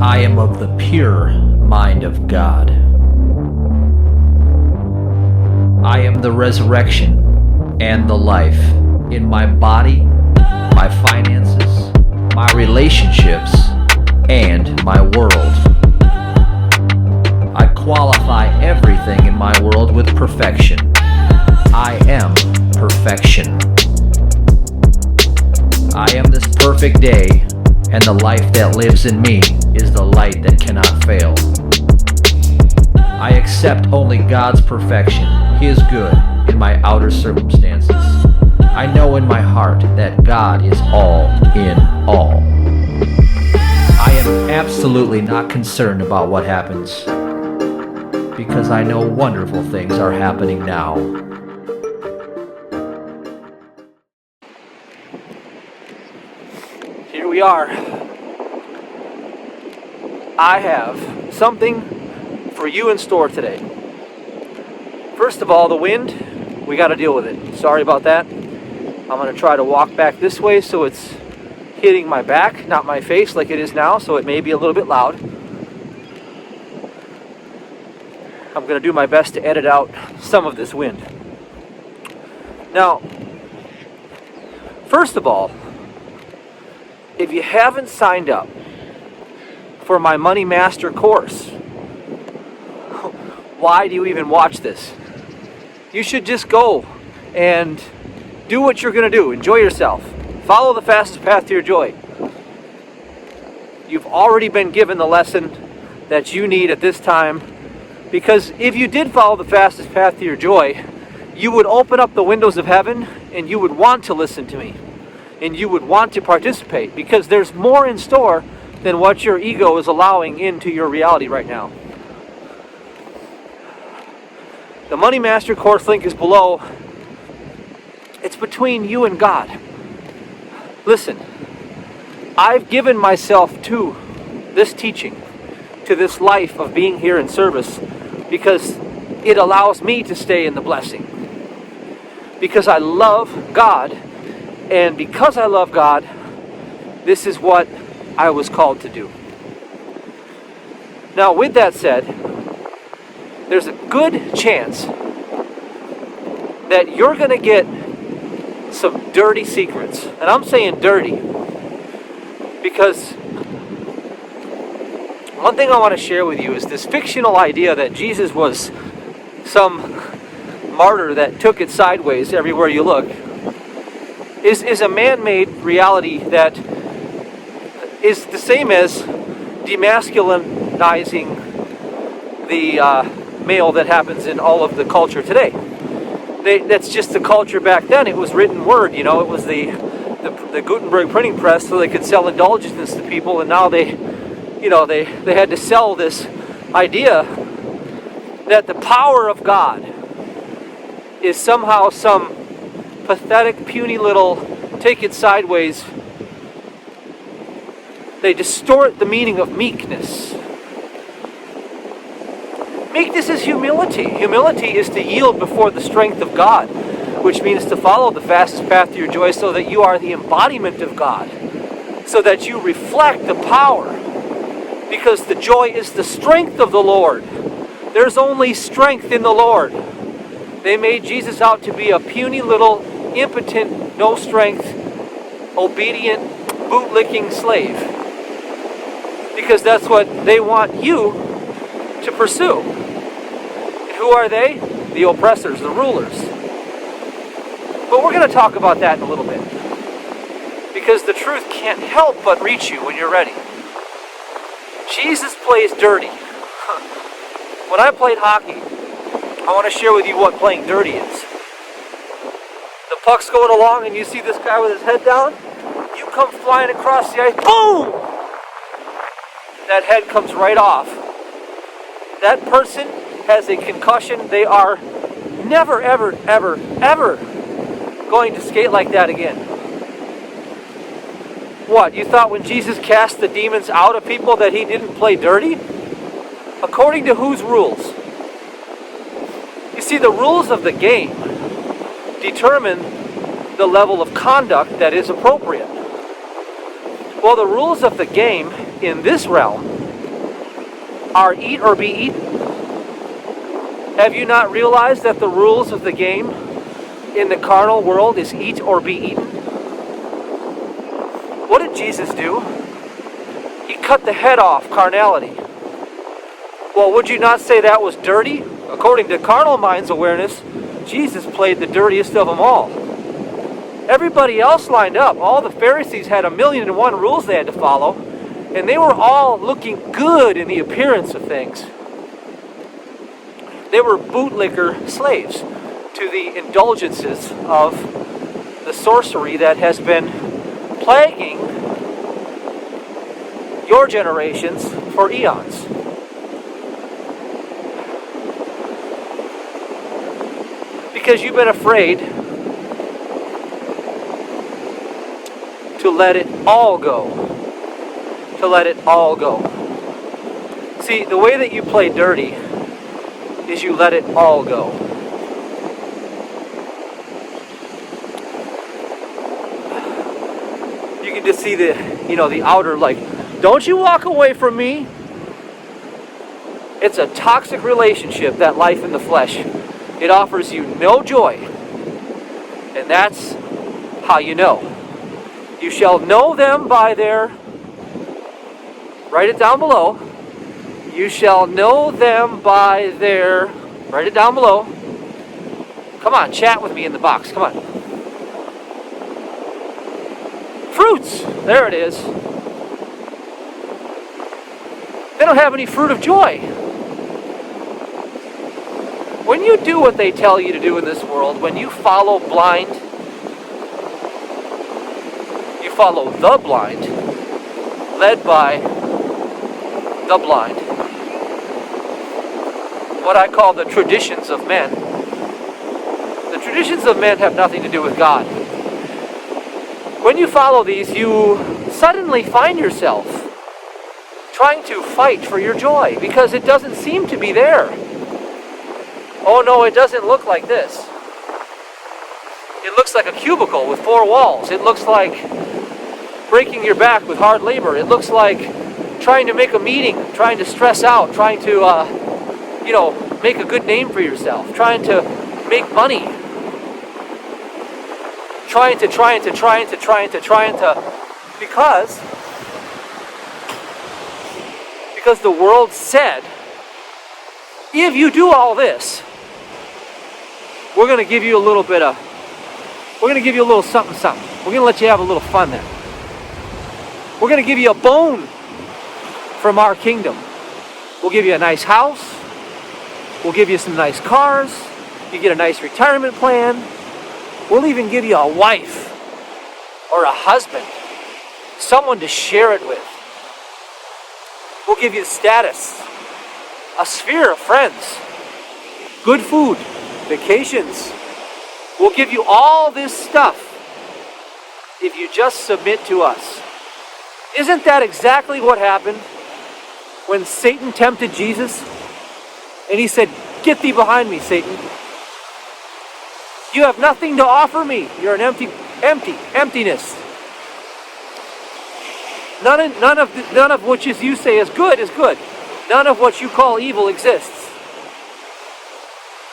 I am of the pure mind of God. I am the resurrection and the life in my body, my finances, my relationships, and my world. I qualify everything in my world with perfection. I am perfection. I am this perfect day, and the life that lives in me is the light that cannot fail. I accept only God's perfection, His good, in my outer circumstances. I know in my heart that God is all in all. I am absolutely not concerned about what happens, because I know wonderful things are happening now. Here we are. I have something for you in store today. First of all, the wind, we got to deal with it. Sorry about that. I'm going to try to walk back this way so it's hitting my back, not my face like it is now, so it may be a little bit loud. I'm going to do my best to edit out some of this wind. Now, first of all, if you haven't signed up for my Money Master course, why do you even watch this? You should just go and do what you're going to do. Enjoy yourself. Follow the fastest path to your joy. You've already been given the lesson that you need at this time, because if you did follow the fastest path to your joy, you would open up the windows of heaven and you would want to listen to me and you would want to participate, because there's more in store than what your ego is allowing into your reality right now. The Money Master course link is below. It's between you and God. Listen, I've given myself to this teaching, to this life of being here in service, because it allows me to stay in the blessing. Because I love God, and because I love God, this is what I was called to do. Now, with that said, there's a good chance that you're going to get some dirty secrets. And I'm saying dirty because one thing I want to share with you is this fictional idea that Jesus was some martyr that took it sideways everywhere you look is a man-made reality that is the same as demasculinizing the male that happens in all of the culture today. That's just the culture back then. It was written word, it was the Gutenberg printing press, so they could sell indulgences to people, and now they had to sell this idea that the power of God is somehow some pathetic, puny little take it sideways. They distort the meaning of meekness. Meekness is humility. Humility is to yield before the strength of God, which means to follow the fastest path to your joy so that you are the embodiment of God, so that you reflect the power, because the joy is the strength of the Lord. There's only strength in the Lord. They made Jesus out to be a puny little, impotent, no strength, obedient, bootlicking slave, because that's what they want you to pursue. And who are they? The oppressors, the rulers. But we're going to talk about that in a little bit, because the truth can't help but reach you when you're ready. Jesus plays dirty. When I played hockey, I want to share with you what playing dirty is. The puck's going along and you see this guy with his head down, you come flying across the ice, boom! That head comes right off. That person has a concussion. They are never, ever, ever, ever going to skate like that again. What, you thought when Jesus cast the demons out of people that he didn't play dirty? According to whose rules? You see, the rules of the game determine the level of conduct that is appropriate. Well, the rules of the game in this realm are eat or be eaten. Have you not realized that the rules of the game in the carnal world is eat or be eaten? What did Jesus do? He cut the head off carnality. Well, would you not say that was dirty? According to carnal mind's awareness, Jesus played the dirtiest of them all. Everybody else lined up. All the Pharisees had 1,000,001 rules they had to follow, and they were all looking good in the appearance of things. They were bootlicker slaves to the indulgences of the sorcery that has been plaguing your generations for eons. Because you've been afraid to let it all go. To let it all go. See, the way that you play dirty is you let it all go. You can just see the outer, like, don't you walk away from me. It's a toxic relationship, that life in the flesh. It offers you no joy. And that's how you know. You shall know them by their, write it down below. You shall know them by their, write it down below. Come on, chat with me in the box, come on. Fruits, there it is. They don't have any fruit of joy. When you do what they tell you to do in this world, when you follow blind, you follow the blind, led by the blind. What I call the traditions of men. The traditions of men have nothing to do with God. When you follow these, you suddenly find yourself trying to fight for your joy because it doesn't seem to be there. Oh no, it doesn't look like this. It looks like a cubicle with 4 walls. It looks like breaking your back with hard labor. It looks like trying to make a meeting, trying to stress out, trying to, make a good name for yourself, trying to make money, trying to, because the world said, if you do all this, we're going to give you a little something. We're going to let you have a little fun then. We're going to give you a bone from our kingdom. We'll give you a nice house. We'll give you some nice cars. You get a nice retirement plan. We'll even give you a wife or a husband, someone to share it with. We'll give you status, a sphere of friends, good food, vacations. We'll give you all this stuff if you just submit to us. Isn't that exactly what happened when Satan tempted Jesus? And he said, "Get thee behind me, Satan. You have nothing to offer me. You're an emptiness. None of which you say is good is good. None of what you call evil exists.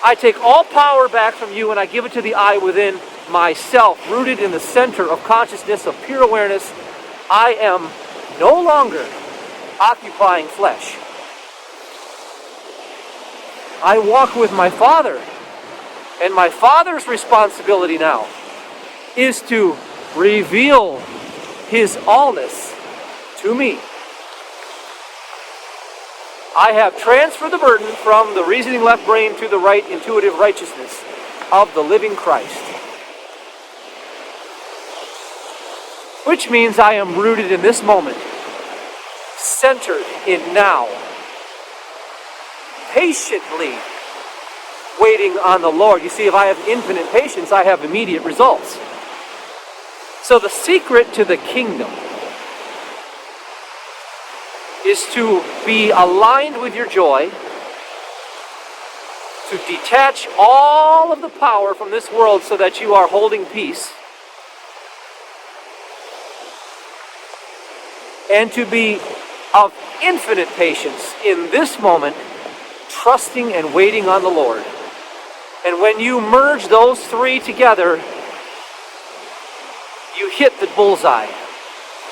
I take all power back from you and I give it to the I within myself, rooted in the center of consciousness of pure awareness. I am no longer occupying flesh. I walk with my Father, and my Father's responsibility now is to reveal His allness to me. I have transferred the burden from the reasoning left brain to the right intuitive righteousness of the living Christ. Which means I am rooted in this moment, centered in now, patiently waiting on the Lord. You see, if I have infinite patience, I have immediate results. So the secret to the kingdom is to be aligned with your joy, to detach all of the power from this world so that you are holding peace, and to be of infinite patience in this moment, trusting and waiting on the Lord. And when you merge those three together, you hit the bullseye,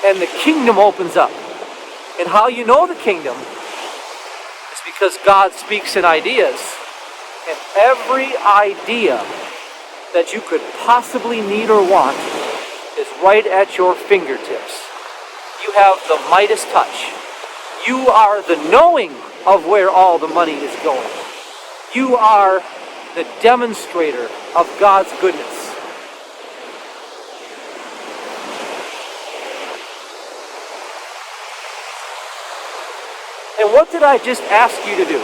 and the kingdom opens up. And how you know the kingdom is because God speaks in ideas, and every idea that you could possibly need or want is right at your fingertips. You have the Midas touch. You are the knowing of where all the money is going. You are the demonstrator of God's goodness. And what did I just ask you to do?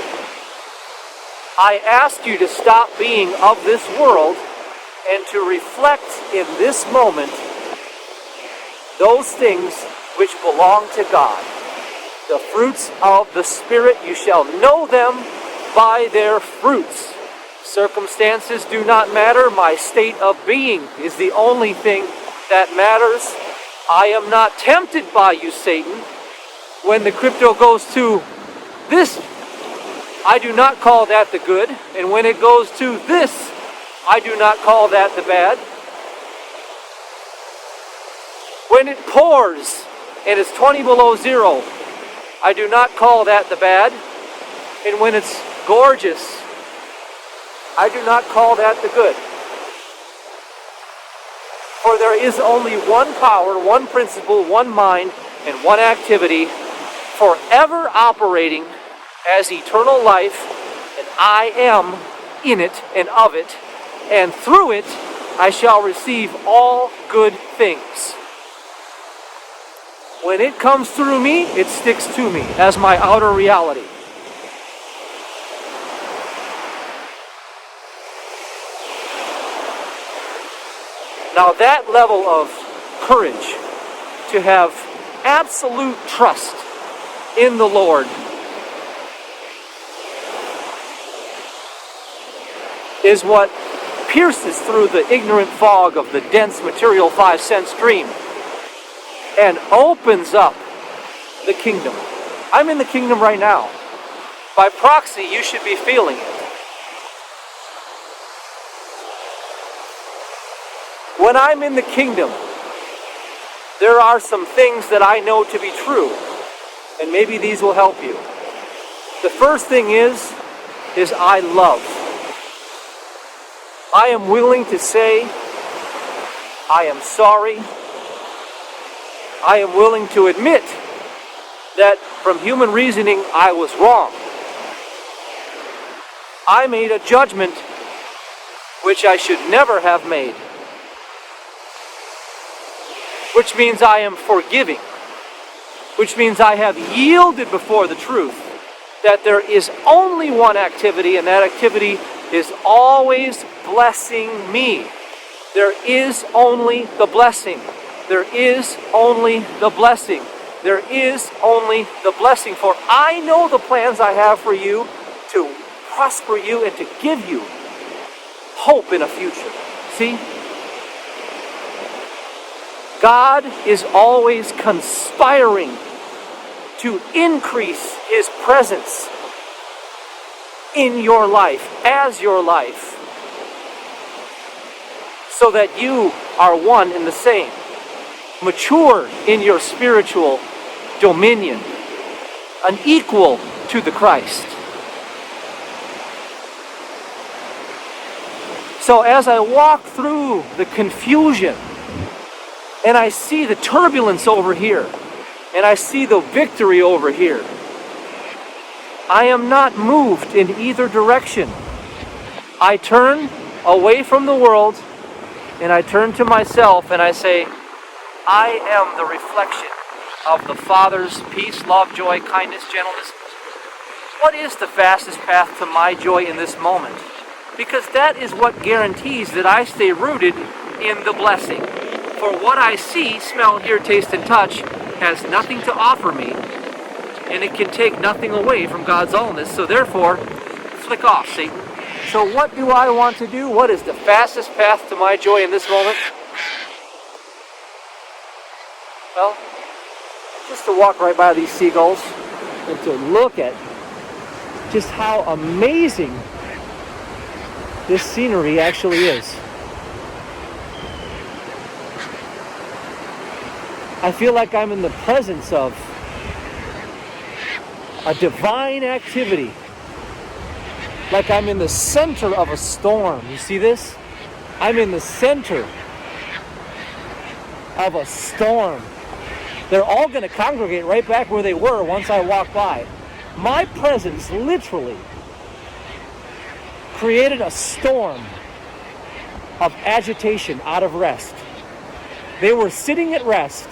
I asked you to stop being of this world and to reflect in this moment those things which belong to God. The fruits of the Spirit, you shall know them by their fruits. Circumstances do not matter. My state of being is the only thing that matters. I am not tempted by you, Satan. When the crypto goes to this, I do not call that the good. And when it goes to this, I do not call that the bad. When it pours and it's 20 below zero, I do not call that the bad. And when it's gorgeous, I do not call that the good. For there is only one power, one principle, one mind, and one activity forever operating as eternal life, and I am in it and of it, and through it I shall receive all good things. When it comes through me, it sticks to me as my outer reality. Now that level of courage to have absolute trust in the Lord is what pierces through the ignorant fog of the dense material 5-sense dream and opens up the kingdom. I'm in the kingdom right now. By proxy, you should be feeling it. When I'm in the kingdom, there are some things that I know to be true, and maybe these will help you. The first thing is I love. I am willing to say, I am sorry. I am willing to admit that from human reasoning, I was wrong. I made a judgment which I should never have made. Which means I am forgiving. Which means I have yielded before the truth that there is only one activity, and that activity is always blessing me. There is only the blessing. There is only the blessing. There is only the blessing. For I know the plans I have for you to prosper you and to give you hope in a future. See? God is always conspiring to increase His presence in your life, as your life, so that you are one and the same. Mature in your spiritual dominion, an equal to the Christ. So as I walk through the confusion, and I see the turbulence over here, and I see the victory over here, I am not moved in either direction. I turn away from the world, and I turn to myself, and I say, I am the reflection of the Father's peace, love, joy, kindness, gentleness. What is the fastest path to my joy in this moment? Because that is what guarantees that I stay rooted in the blessing. For what I see, smell, hear, taste, and touch has nothing to offer me, and it can take nothing away from God's allness. So therefore, flick off, Satan. So what do I want to do? What is the fastest path to my joy in this moment? Well, just to walk right by these seagulls and to look at just how amazing this scenery actually is. I feel like I'm in the presence of a divine activity. Like I'm in the center of a storm. You see this? I'm in the center of a storm. They're all going to congregate right back where they were once I walk by. My presence literally created a storm of agitation out of rest. They were sitting at rest,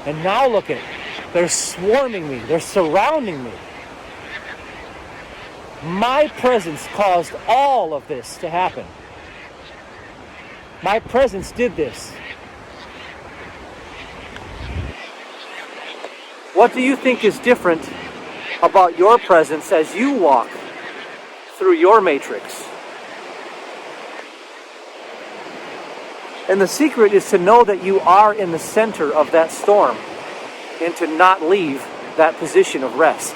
and now look at it. They're swarming me. They're surrounding me. My presence caused all of this to happen. My presence did this. What do you think is different about your presence as you walk through your matrix? And the secret is to know that you are in the center of that storm and to not leave that position of rest.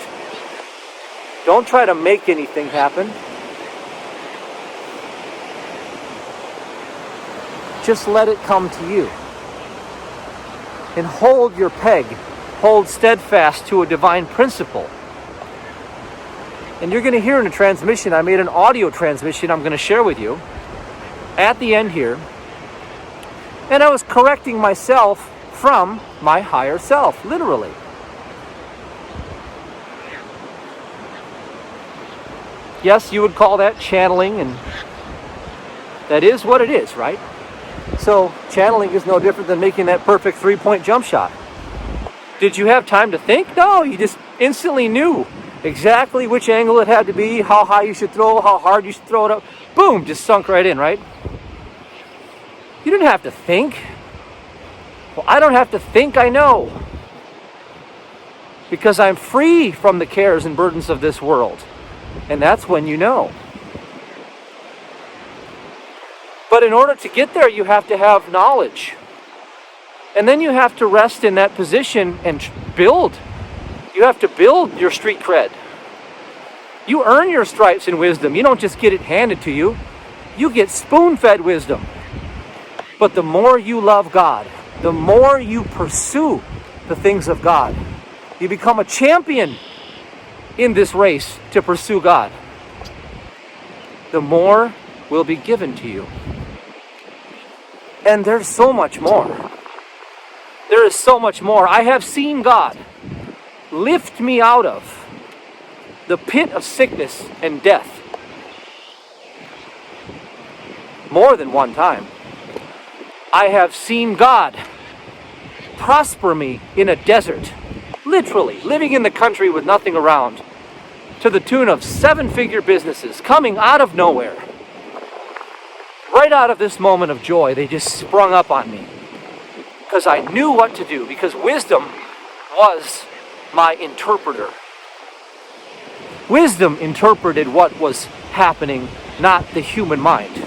Don't try to make anything happen. Just let it come to you. And hold your peg. Hold steadfast to a divine principle. And you're going to hear in the transmission, I made an audio transmission I'm going to share with you at the end here. And I was correcting myself from my higher self, literally. Yes, you would call that channeling, and that is what it is, right? So channeling is no different than making that perfect three-point jump shot. Did you have time to think? No, you just instantly knew exactly which angle it had to be, how high you should throw, how hard you should throw it up. Boom, just sunk right in, right? You didn't have to think. Well, I don't have to think, I know. Because I'm free from the cares and burdens of this world. And that's when you know. But in order to get there, you have to have knowledge. And then you have to rest in that position and build. You have to build your street cred. You earn your stripes in wisdom. You don't just get it handed to you. You get spoon-fed wisdom. But the more you love God, the more you pursue the things of God, you become a champion in this race to pursue God, the more will be given to you. And there's so much more. There is so much more. I have seen God lift me out of the pit of sickness and death more than one time. I have seen God prosper me in a desert, literally living in the country with nothing around, to the tune of 7-figure businesses coming out of nowhere. Right out of this moment of joy, they just sprung up on me because I knew what to do, because wisdom was my interpreter. Wisdom interpreted what was happening, not the human mind.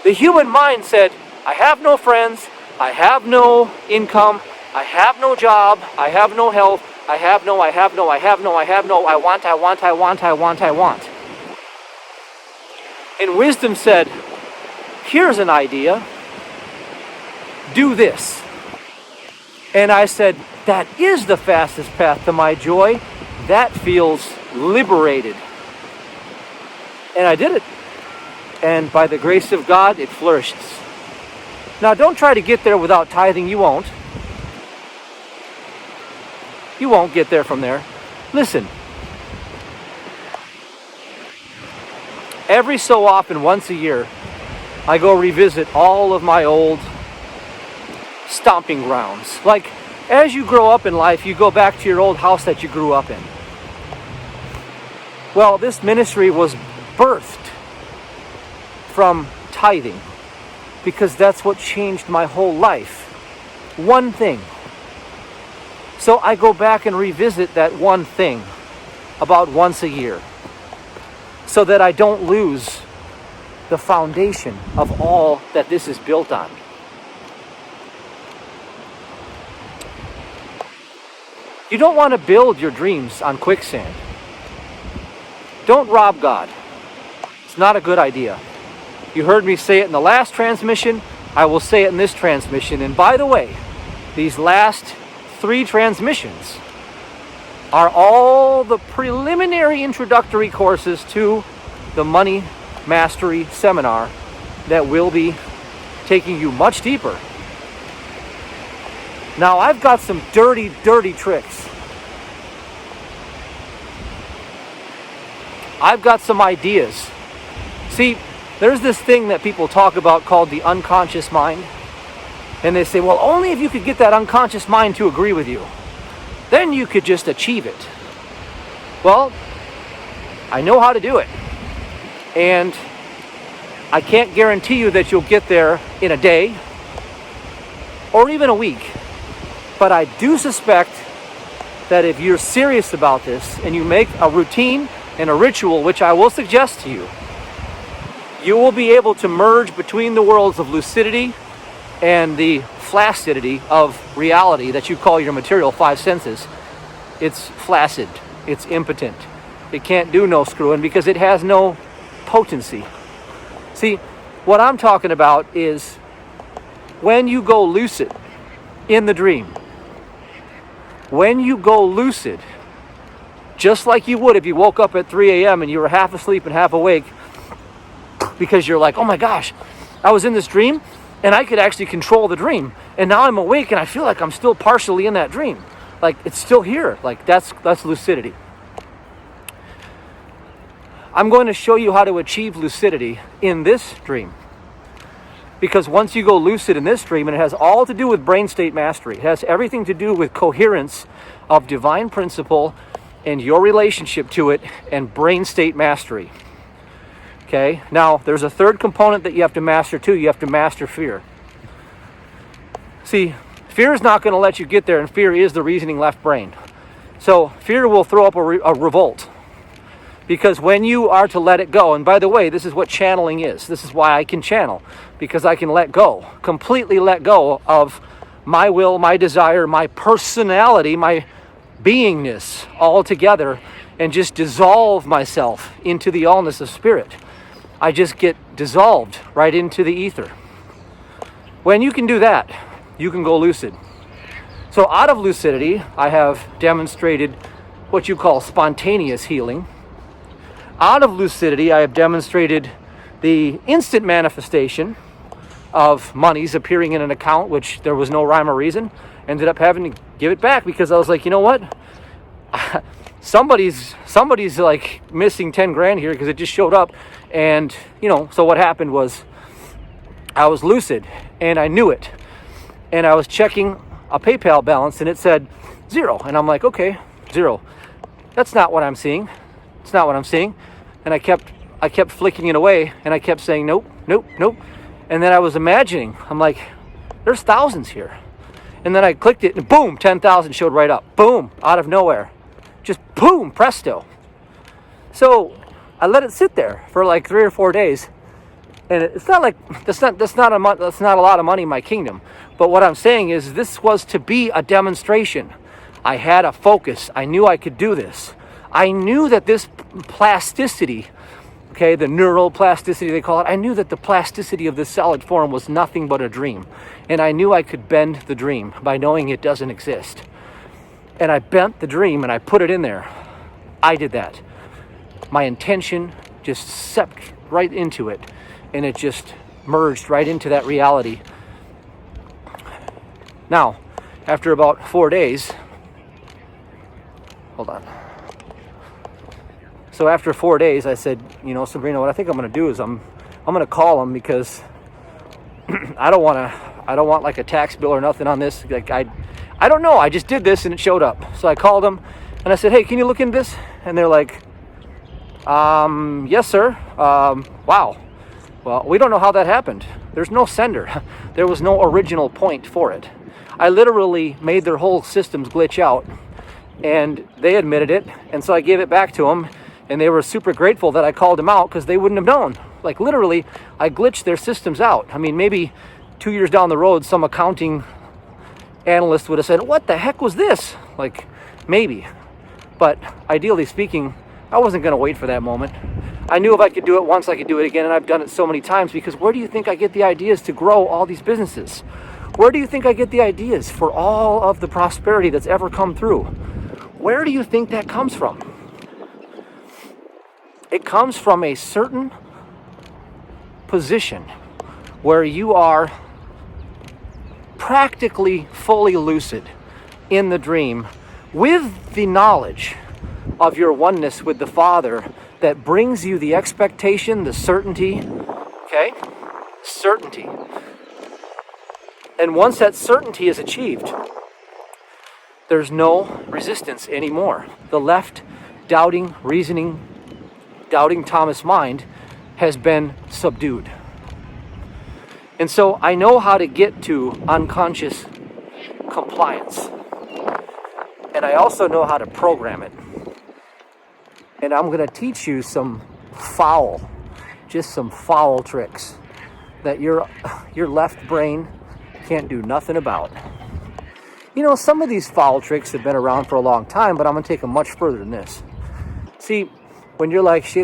The human mind said, I have no friends, I have no income, I have no job, I have no health, I want. And wisdom said, here's an idea, do this. And I said, that is the fastest path to my joy. That feels liberated. And I did it. And by the grace of God, it flourishes. Now, don't try to get there without tithing. You won't. You won't get there from there. Listen. Every so often, once a year, I go revisit all of my old stomping grounds. Like, as you grow up in life, you go back to your old house that you grew up in. Well, this ministry was birthed from tithing, because that's what changed my whole life. One thing. So I go back and revisit that one thing about once a year, so that I don't lose the foundation of all that this is built on. You don't want to build your dreams on quicksand. Don't rob God. It's not a good idea. You heard me say it in the last transmission. I will say it in this transmission. And by the way, these last 3 transmissions are all the preliminary introductory courses to the Money Mastery Seminar that will be taking you much deeper. Now, I've got some dirty, dirty tricks. I've got some ideas. See, there's this thing that people talk about called the unconscious mind. And they say, well, only if you could get that unconscious mind to agree with you, then you could just achieve it. Well, I know how to do it. And I can't guarantee you that you'll get there in a day or even a week. But I do suspect that if you're serious about this and you make a routine and a ritual, which I will suggest to you, you will be able to merge between the worlds of lucidity and the flaccidity of reality that you call your material 5 senses. It's flaccid. It's impotent. It can't do no screwing because it has no potency. See, what I'm talking about is when you go lucid in the dream, when you go lucid, just like you would if you woke up at 3 a.m. and you were half asleep and half awake, because you're like, oh my gosh, I was in this dream and I could actually control the dream. And now I'm awake and I feel like I'm still partially in that dream. Like it's still here. Like that's lucidity. I'm going to show you how to achieve lucidity in this dream. Because once you go lucid in this dream, and it has all to do with brain state mastery, it has everything to do with coherence of divine principle and your relationship to it and brain state mastery. Okay, now there's a third component that you have to master too. You have to master fear. See, fear is not going to let you get there, and fear is the reasoning left brain. So fear will throw up a revolt. Because when you are to let it go, and by the way, this is what channeling is. This is why I can channel. Because I can let go, completely let go of my will, my desire, my personality, my beingness altogether, and just dissolve myself into the allness of spirit. I just get dissolved right into the ether. When you can do that, you can go lucid. So out of lucidity, I have demonstrated what you call spontaneous healing. Out of lucidity, I have demonstrated the instant manifestation of monies appearing in an account, which there was no rhyme or reason. Ended up having to give it back because I was like, you know what? Somebody's like missing 10 grand here because it just showed up. And, so what happened was I was lucid and I knew it. And I was checking a PayPal balance and it said 0. And I'm like, okay, 0. That's not what I'm seeing. It's not what I'm seeing. And I kept flicking it away and I kept saying, nope, nope, nope. And then I was imagining, I'm like, there's thousands here. And then I clicked it and boom, 10,000 showed right up. Boom, out of nowhere. Just boom, presto. So I let it sit there for like 3 or 4 days. And it's not like, that's not a lot of money in my kingdom. But what I'm saying is this was to be a demonstration. I had a focus. I knew I could do this. I knew that this plasticity, okay, the neural plasticity they call it, I knew that the plasticity of this solid form was nothing but a dream. And I knew I could bend the dream by knowing it doesn't exist. And I bent the dream and I put it in there. I did that. My intention just seeped right into it. And it just merged right into that reality. Now, after about 4 days, hold on. So after 4 days, I said, Sabrina, what I think I'm going to do is I'm going to call him because I don't want like a tax bill or nothing on this. Like I don't know. I just did this and it showed up. So I called them and I said, hey, can you look into this? And they're like, yes, sir. Wow. Well, we don't know how that happened. There's no sender. There was no original point for it. I literally made their whole systems glitch out and they admitted it. And so I gave it back to them. And they were super grateful that I called them out because they wouldn't have known. Like literally, I glitched their systems out. I mean, maybe 2 years down the road, some accounting analyst would have said, what the heck was this? Like, Maybe. But ideally speaking, I wasn't going to wait for that moment. I knew if I could do it once, I could do it again, and I've done it so many times, because where do you think I get the ideas to grow all these businesses? Where do you think I get the ideas for all of the prosperity that's ever come through? Where do you think that comes from? It comes from a certain position where you are practically fully lucid in the dream with the knowledge of your oneness with the Father that brings you the expectation, the certainty, okay? Certainty. And once that certainty is achieved, there's no resistance anymore. The left doubting, reasoning, doubting Thomas mind has been subdued. And so I know how to get to unconscious compliance. And I also know how to program it. And I'm going to teach you some foul tricks that your left brain can't do nothing about. You know, some of these foul tricks have been around for a long time, but I'm going to take them much further than this. See, when you're like, when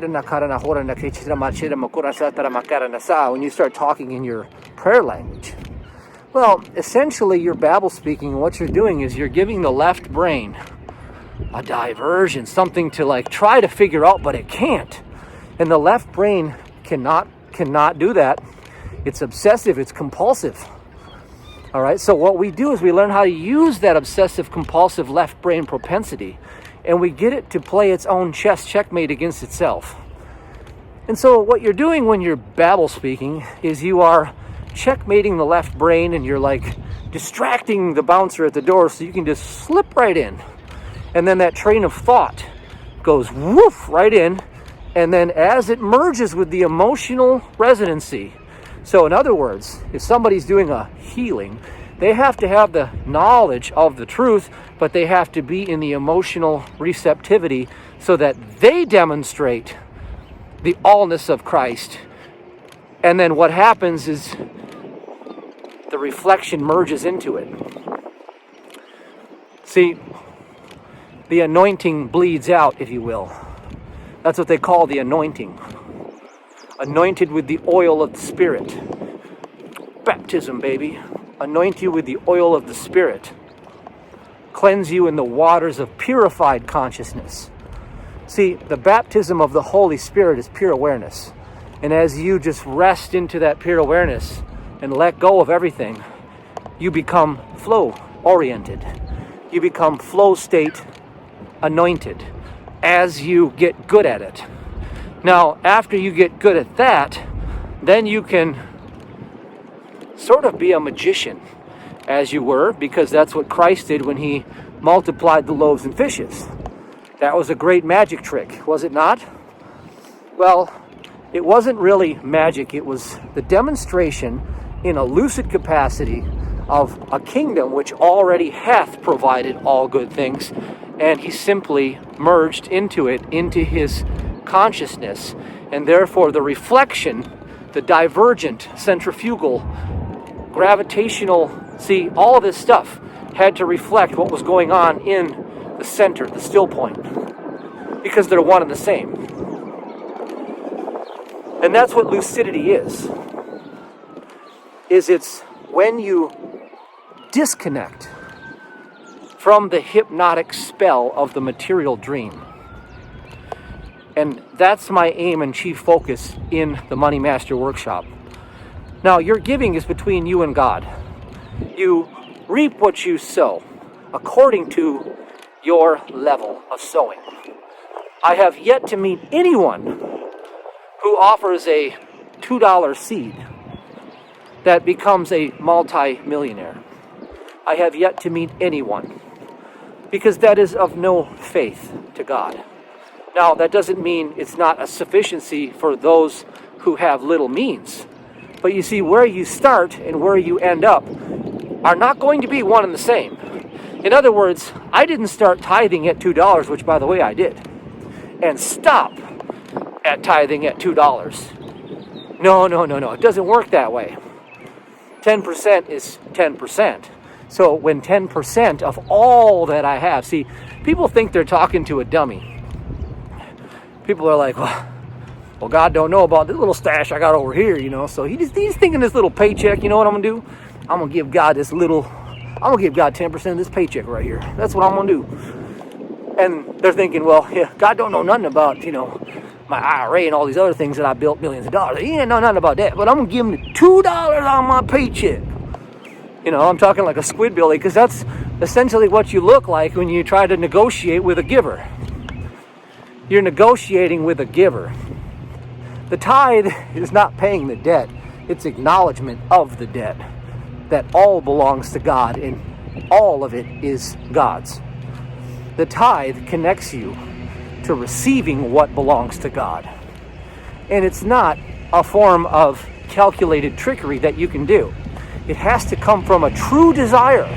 you start talking in your prayer language, well, essentially you're babble speaking, and what you're doing is you're giving the left brain a diversion, something to like try to figure out, but it can't. And the left brain cannot do that. It's obsessive, it's compulsive. All right, so what we do is we learn how to use that obsessive compulsive left brain propensity, and we get it to play its own chess checkmate against itself. And so what you're doing when you're babble speaking is you are checkmating the left brain, and you're like distracting the bouncer at the door so you can just slip right in. And then that train of thought goes woof right in, and then as it merges with the emotional resonancy. So in other words, if somebody's doing a healing, they have to have the knowledge of the truth, but they have to be in the emotional receptivity so that they demonstrate the allness of Christ. And then what happens is the reflection merges into it. See, the anointing bleeds out, if you will. That's what they call the anointing. Anointed with the oil of the Spirit. Baptism, baby. Anoint you with the oil of the Spirit. Cleanse you in the waters of purified consciousness. See, the baptism of the Holy Spirit is pure awareness. And as you just rest into that pure awareness and let go of everything, you become flow-oriented. You become flow state anointed as you get good at it. Now, after you get good at that, then you can sort of be a magician, as you were, because that's what Christ did when he multiplied the loaves and fishes. That was a great magic trick, was it not? Well, it wasn't really magic. It was the demonstration in a lucid capacity of a kingdom which already hath provided all good things, and he simply merged into it, into his consciousness, and therefore the reflection, the divergent, centrifugal, gravitational, see, all of this stuff had to reflect what was going on in the center, the still point, because they're one and the same. And that's what lucidity is it's when you disconnect from the hypnotic spell of the material dream. And that's my aim and chief focus in the Money Master Workshop. Now, your giving is between you and God. You reap what you sow according to your level of sowing. I have yet to meet anyone who offers a $2 seed that becomes a multi-millionaire. I have yet to meet anyone, because that is of no faith to God. Now, that doesn't mean it's not a sufficiency for those who have little means. But you see, where you start and where you end up are not going to be one and the same. In other words, I didn't start tithing at $2, which, by the way, I did, and stop at tithing at $2. No. It doesn't work that way. 10% is 10%. So when 10% of all that I have, see, people think they're talking to a dummy. People are like, well, God don't know about this little stash I got over here, So he's thinking this little paycheck, you know what I'm going to do? I'm going to give God 10% of this paycheck right here. That's what I'm going to do. And they're thinking, well, yeah, God don't know nothing about, my IRA and all these other things that I built millions of dollars. He ain't know nothing about that, but I'm going to give him $2 on my paycheck. I'm talking like a squid billy, because that's essentially what you look like when you try to negotiate with a giver. You're negotiating with a giver. The tithe is not paying the debt. It's acknowledgement of the debt. That all belongs to God and all of it is God's. The tithe connects you to receiving what belongs to God. And it's not a form of calculated trickery that you can do. It has to come from a true desire.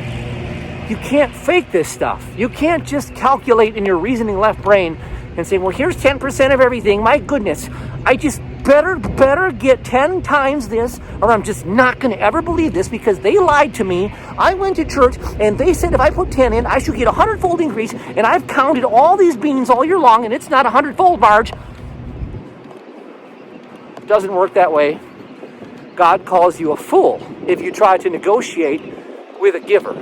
You can't fake this stuff. You can't just calculate in your reasoning left brain and say, well, here's 10% of everything. My goodness, I just better get 10 times this, or I'm just not going to ever believe this because they lied to me. I went to church and they said if I put 10 in, I should get a 100-fold increase, and I've counted all these beans all year long and it's not a 100-fold, Marge. It doesn't work that way. God calls you a fool if you try to negotiate with a giver.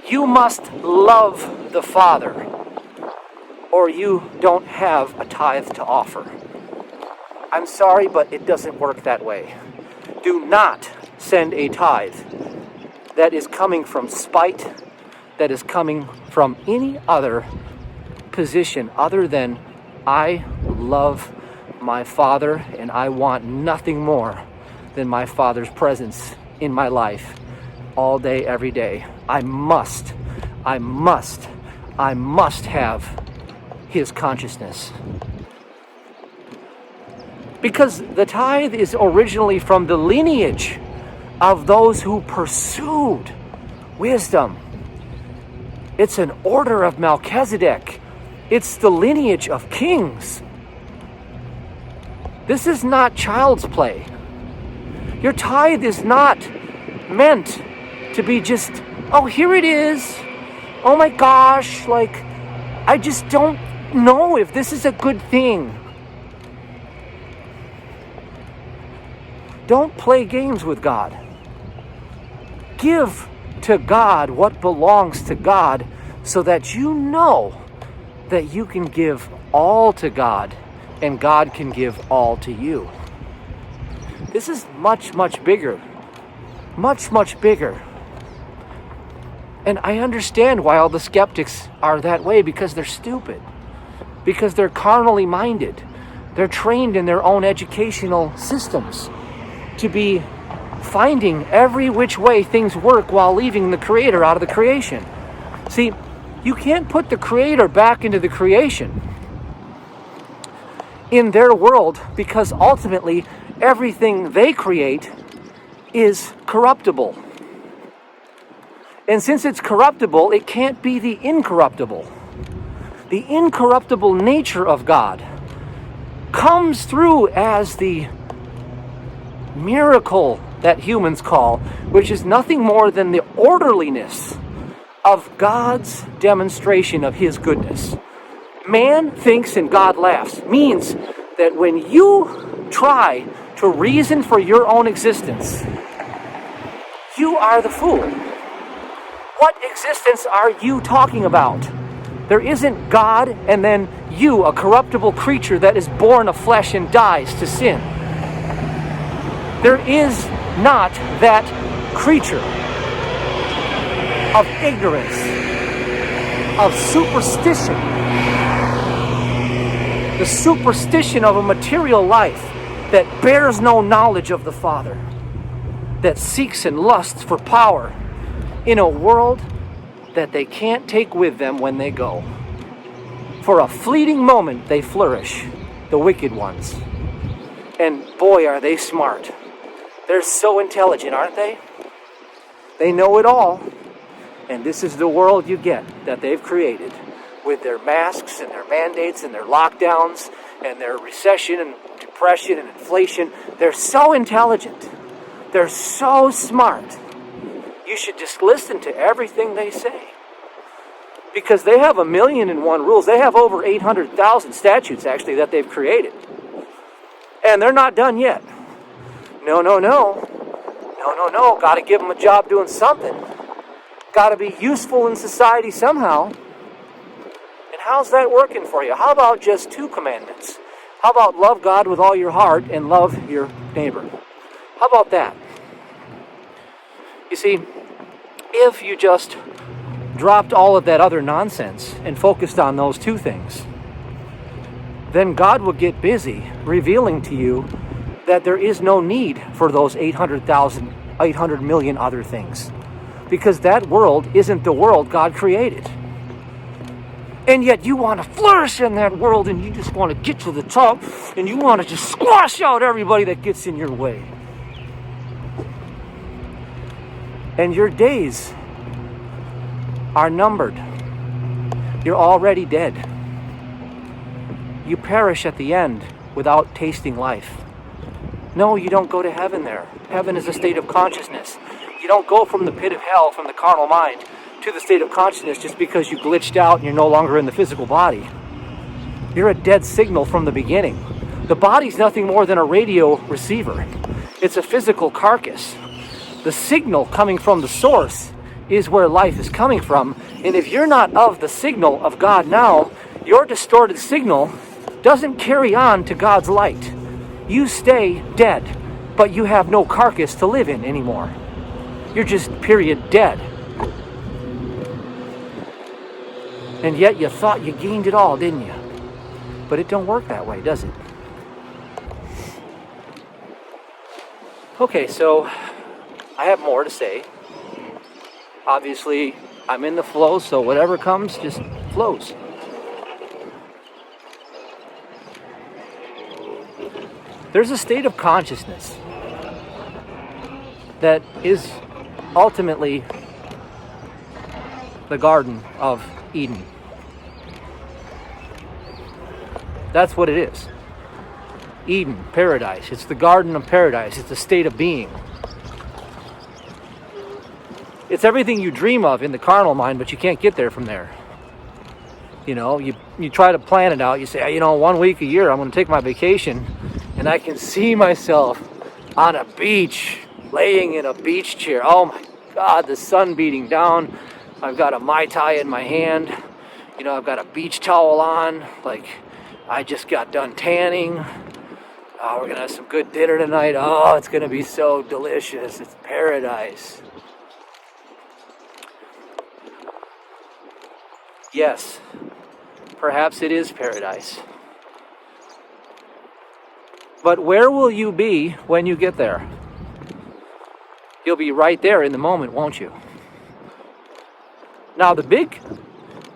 You must love the Father, or you don't have a tithe to offer. I'm sorry, but it doesn't work that way. Do not send a tithe that is coming from spite, that is coming from any other position other than I love my Father and I want nothing more than my Father's presence in my life all day, every day. I must have His consciousness. Because the tithe is originally from the lineage of those who pursued wisdom. It's an order of Melchizedek. It's the lineage of kings. This is not child's play. Your tithe is not meant to be just, oh, here it is. Oh my gosh, I just don't know if this is a good thing. Don't play games with God. Give to God what belongs to God so that you know that you can give all to God and God can give all to you. This is much, much bigger. Much, much bigger. And I understand why all the skeptics are that way, because they're stupid. Because they're carnally minded. They're trained in their own educational systems to be finding every which way things work while leaving the Creator out of the creation. See, you can't put the Creator back into the creation in their world, because ultimately everything they create is corruptible. And since it's corruptible, it can't be the incorruptible. The incorruptible nature of God comes through as the miracle that humans call, which is nothing more than the orderliness of God's demonstration of His goodness. Man thinks and God laughs means that when you try to reason for your own existence, you are the fool. What existence are you talking about? There isn't God and then you, a corruptible creature that is born of flesh and dies to sin. There is not that creature of ignorance, of superstition, the superstition of a material life that bears no knowledge of the Father, that seeks and lusts for power in a world that they can't take with them when they go. For a fleeting moment they flourish, the wicked ones. And boy, are they smart. They're so intelligent, aren't they? They know it all. And this is the world you get that they've created, with their masks and their mandates and their lockdowns and their recession and depression and inflation. They're so intelligent. They're so smart. You should just listen to everything they say. Because they have 1,000,001 rules. They have over 800,000 statutes, actually, that they've created. And they're not done yet. No. Got to give them a job doing something. Got to be useful in society somehow. And how's that working for you? How about just 2 commandments? How about love God with all your heart and love your neighbor? How about that? You see, if you just dropped all of that other nonsense and focused on those 2 things, then God will get busy revealing to you that there is no need for those 800 million other things. Because that world isn't the world God created. And yet you want to flourish in that world, and you just want to get to the top, and you want to just squash out everybody that gets in your way. And your days are numbered. You're already dead. You perish at the end without tasting life. No, you don't go to heaven there. Heaven is a state of consciousness. You don't go from the pit of hell, from the carnal mind, to the state of consciousness just because you glitched out and you're no longer in the physical body. You're a dead signal from the beginning. The body's nothing more than a radio receiver. It's a physical carcass. The signal coming from the source is where life is coming from. And if you're not of the signal of God now, your distorted signal doesn't carry on to God's light. You stay dead, but you have no carcass to live in anymore. You're just period dead. And yet you thought you gained it all, didn't you? But it don't work that way, does it? Okay, so I have more to say. Obviously, I'm in the flow, so whatever comes just flows. There's a state of consciousness that is ultimately the Garden of Eden. That's what it is. Eden, paradise. It's the Garden of Paradise. It's a state of being. It's everything you dream of in the carnal mind, but you can't get there from there. You know, you try to plan it out. You say, 1 week a year I'm going to take my vacation, and I can see myself on a beach, laying in a beach chair. Oh my God, the sun beating down. I've got a Mai Tai in my hand. I've got a beach towel on. Like, I just got done tanning. Oh, we're going to have some good dinner tonight. Oh, it's going to be so delicious. It's paradise. Yes, perhaps it is paradise. But where will you be when you get there? You'll be right there in the moment, won't you? Now, the big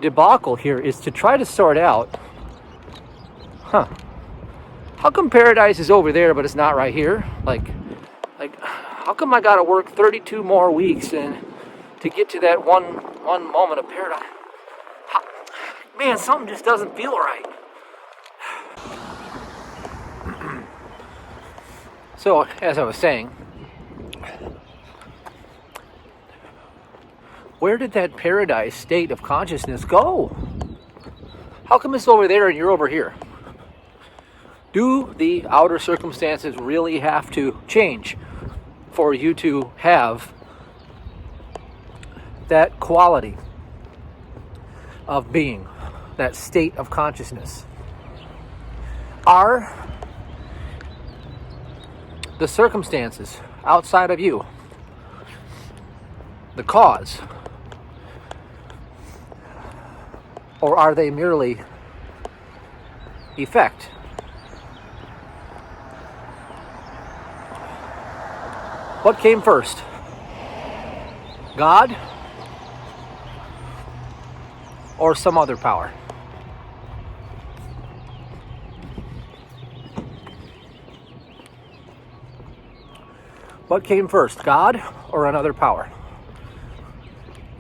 debacle here is to try to sort out, how come paradise is over there but it's not right here? Like how come I gotta work 32 more weeks and to get to that one moment of paradise? Man, something just doesn't feel right. So, as I was saying, where did that paradise state of consciousness go? How come it's over there and you're over here? Do the outer circumstances really have to change for you to have that quality of being, that state of consciousness? Are the circumstances outside of you the cause? Or are they merely effect? What came first? God or some other power? What came first, God or another power?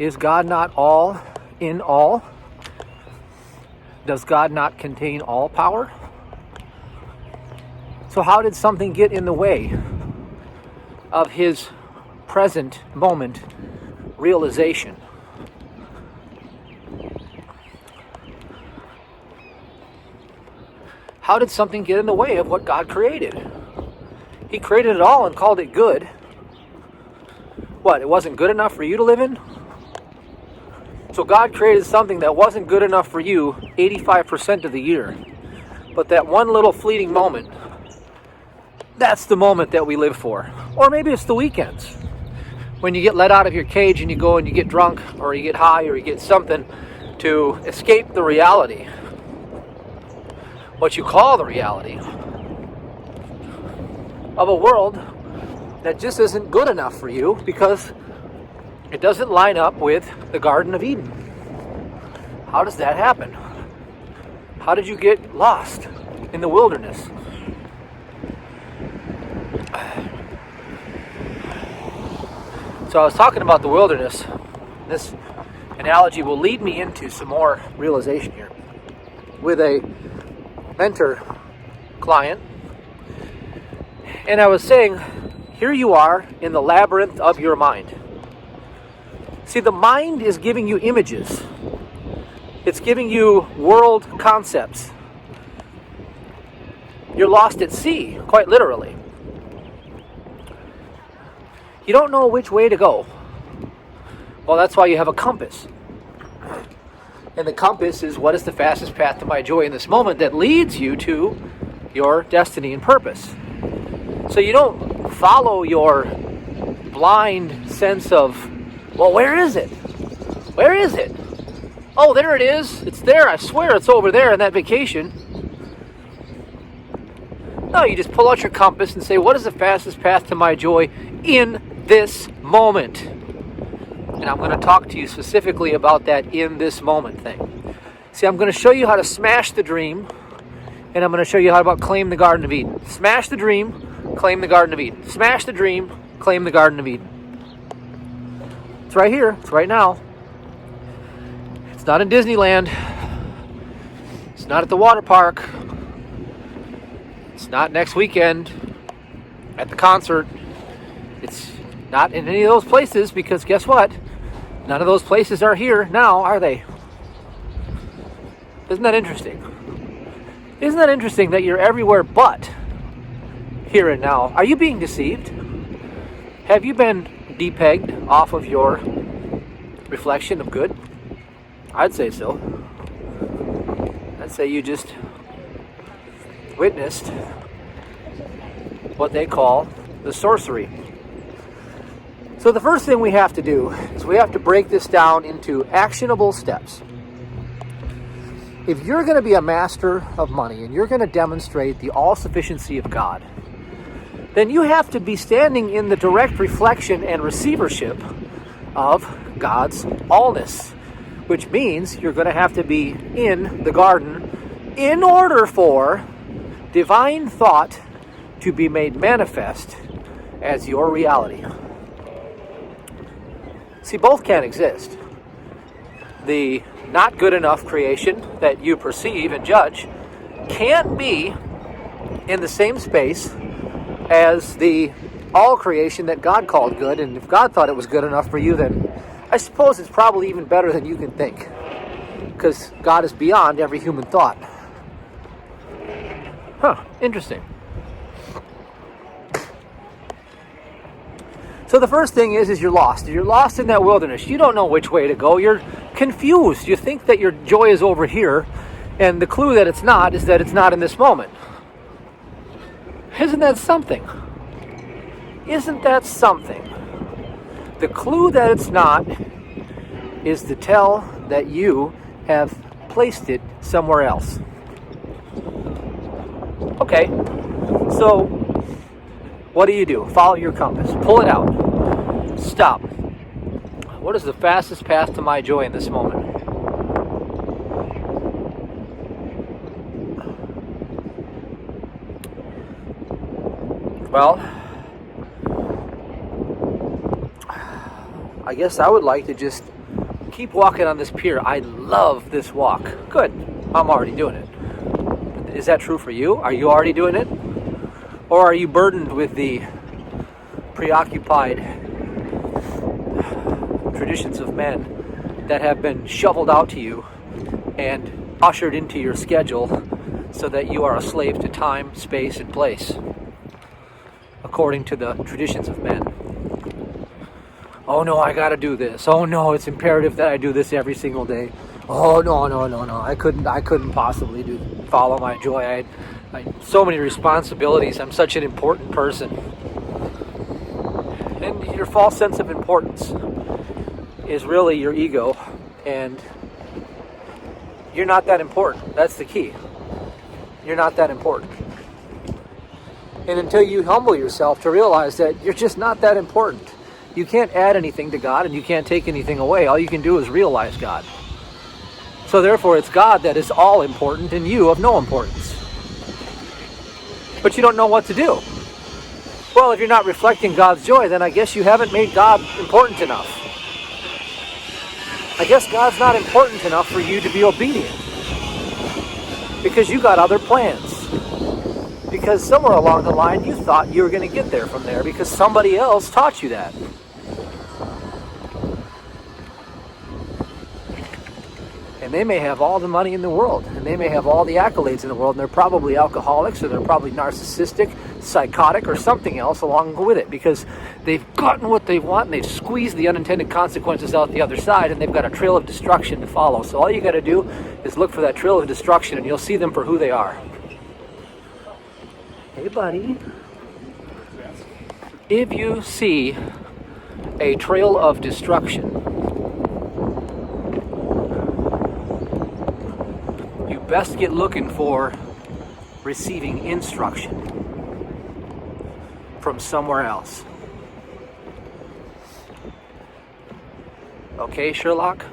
Is God not all in all? Does God not contain all power? So how did something get in the way of his present moment realization. How did something get in the way of what God created? He created it all and called it good. What, it wasn't good enough for you to live in? So God created something that wasn't good enough for you 85% of the year. But that one little fleeting moment, that's the moment that we live for. Or maybe it's the weekends. When you get let out of your cage and you go and you get drunk, or you get high, or you get something to escape the reality. What you call the reality of a world that just isn't good enough for you because it doesn't line up with the Garden of Eden. How does that happen? How did you get lost in the wilderness? So I was talking about the wilderness. This analogy will lead me into some more realization here. With a mentor client, and I was saying, here you are in the labyrinth of your mind. See, the mind is giving you images. It's giving you world concepts. You're lost at sea, quite literally. You don't know which way to go. Well, that's why you have a compass. And the compass is what is the fastest path to my joy in this moment that leads you to your destiny and purpose. So you don't follow your blind sense of, well, where is it? Where is it? Oh, there it is. It's there. I swear it's over there in that vacation. No, you just pull out your compass and say, what is the fastest path to my joy in this moment? And I'm going to talk to you specifically about that in this moment thing. See, I'm going to show you how to smash the dream, and I'm going to show you how about claim the Garden of Eden. Smash the dream, claim the Garden of Eden. Smash the dream, claim the Garden of Eden. It's right here. It's right now. It's not in Disneyland. It's not at the water park. It's not next weekend at the concert. It's not in any of those places, because guess what? None of those places are here now, are they? Isn't that interesting? Isn't that interesting that you're everywhere but here and now? Are you being deceived? Have you been depegged off of your reflection of good? I'd say so. I'd say you just witnessed what they call the sorcery. So the first thing we have to do is we have to break this down into actionable steps. If you're going to be a master of money and you're going to demonstrate the all-sufficiency of God, then you have to be standing in the direct reflection and receivership of God's allness, which means you're going to have to be in the garden in order for divine thought to be made manifest as your reality. See, both can exist. The not good enough creation that you perceive and judge can't be in the same space as the all creation that God called good. And if God thought it was good enough for you, then I suppose it's probably even better than you can think, because God is beyond every human thought. Interesting. So the first thing is you're lost. You're lost in that wilderness. You don't know which way to go. You're confused. You think that your joy is over here, and the clue that it's not is that it's not in this moment. Isn't that something? Isn't that something? The clue that it's not is to tell that you have placed it somewhere else. Okay, so what do? Follow your compass. Pull it out. Stop. What is the fastest path to my joy in this moment? Well, I guess I would like to just keep walking on this pier. I love this walk. Good. I'm already doing it. Is that true for you? Are you already doing it? Or are you burdened with the preoccupied traditions of men that have been shoveled out to you and ushered into your schedule so that you are a slave to time, space, and place, according to the traditions of men. Oh no, I gotta do this. Oh no, it's imperative that I do this every single day. Oh no, I couldn't possibly follow my joy. I had so many responsibilities. I'm such an important person. And your false sense of importance is really your ego, and you're not that important. That's the key. You're not that important. And until you humble yourself to realize that you're just not that important, you can't add anything to God and you can't take anything away. All you can do is realize God. So therefore it's God that is all important and you of no importance. But you don't know what to do. Well, if you're not reflecting God's joy, then I guess you haven't made God important enough. I guess God's not important enough for you to be obedient. Because you got other plans. Because somewhere along the line you thought you were going to get there from there because somebody else taught you that. And they may have all the money in the world, and they may have all the accolades in the world, and they're probably alcoholics, or they're probably narcissistic, psychotic, or something else along with it, because they've gotten what they want, and they've squeezed the unintended consequences out the other side, and they've got a trail of destruction to follow. So all you got to do is look for that trail of destruction, and you'll see them for who they are. Hey, buddy. If you see a trail of destruction, best get looking for receiving instruction from somewhere else. Okay, Sherlock,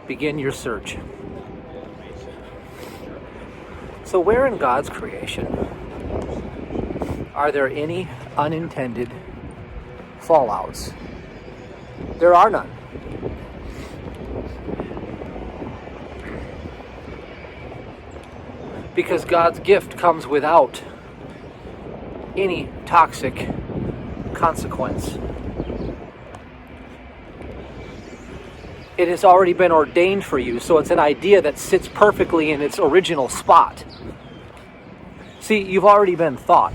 begin your search. So where in God's creation are there any unintended fallouts? There are none. Because God's gift comes without any toxic consequence. It has already been ordained for you, so it's an idea that sits perfectly in its original spot. See, you've already been thought.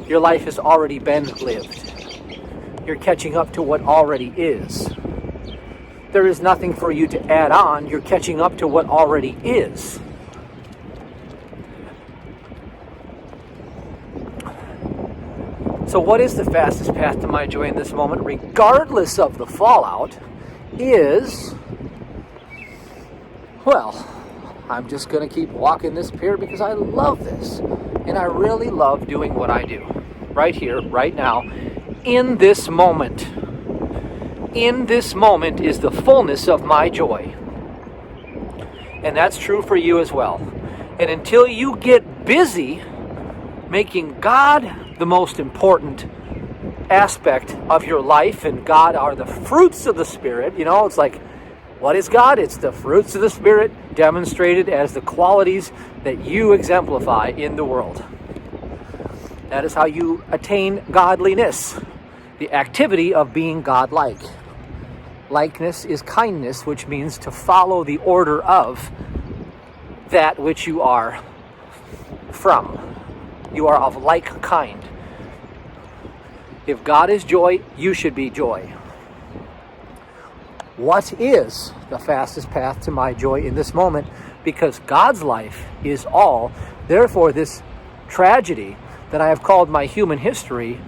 Your life has already been lived. You're catching up to what already is. There is nothing for you to add on. You're catching up to what already is. So what is the fastest path to my joy in this moment, regardless of the fallout, is, well, I'm just going to keep walking this pier because I love this. And I really love doing what I do. Right here, right now, in this moment. In this moment is the fullness of my joy. And that's true for you as well. And until you get busy making God the most important aspect of your life, and God are the fruits of the Spirit. You know, it's like, what is God? It's the fruits of the Spirit demonstrated as the qualities that you exemplify in the world. That is how you attain godliness, the activity of being godlike. Likeness is kindness, which means to follow the order of that which you are from. You are of like kind. If God is joy, you should be joy. What is the fastest path to my joy in this moment? Because God's life is all. Therefore, this tragedy that I have called my human history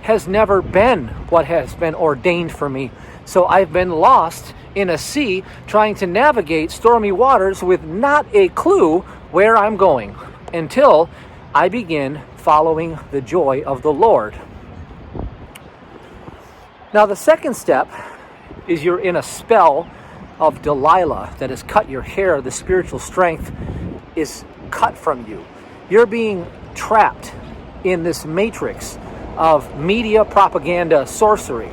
has never been what has been ordained for me. So I've been lost in a sea trying to navigate stormy waters with not a clue where I'm going until I begin following the joy of the Lord. Now the second step is you're in a spell of Delilah that has cut your hair. The spiritual strength is cut from you. You're being trapped in this matrix of media, propaganda, sorcery.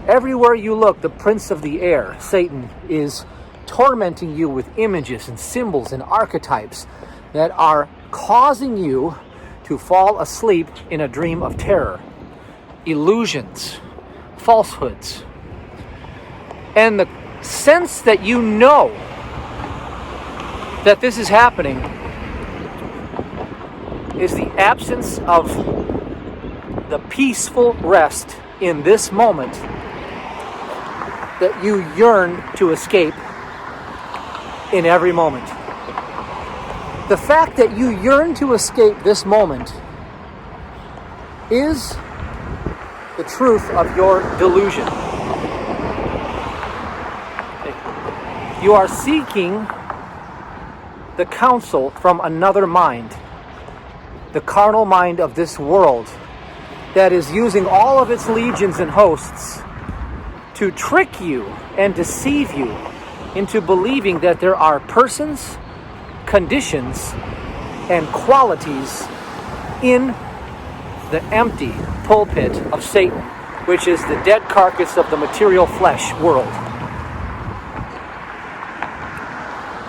Everywhere you look, the prince of the air, Satan, is tormenting you with images and symbols and archetypes that are causing you to fall asleep in a dream of terror. Illusions. falsehoods. And the sense that you know that this is happening is the absence of the peaceful rest in this moment that you yearn to escape in every moment. The fact that you yearn to escape this moment is the truth of your delusion. You are seeking the counsel from another mind, the carnal mind of this world, that is using all of its legions and hosts to trick you and deceive you into believing that there are persons, conditions, and qualities in the empty pulpit of Satan, which is the dead carcass of the material flesh world.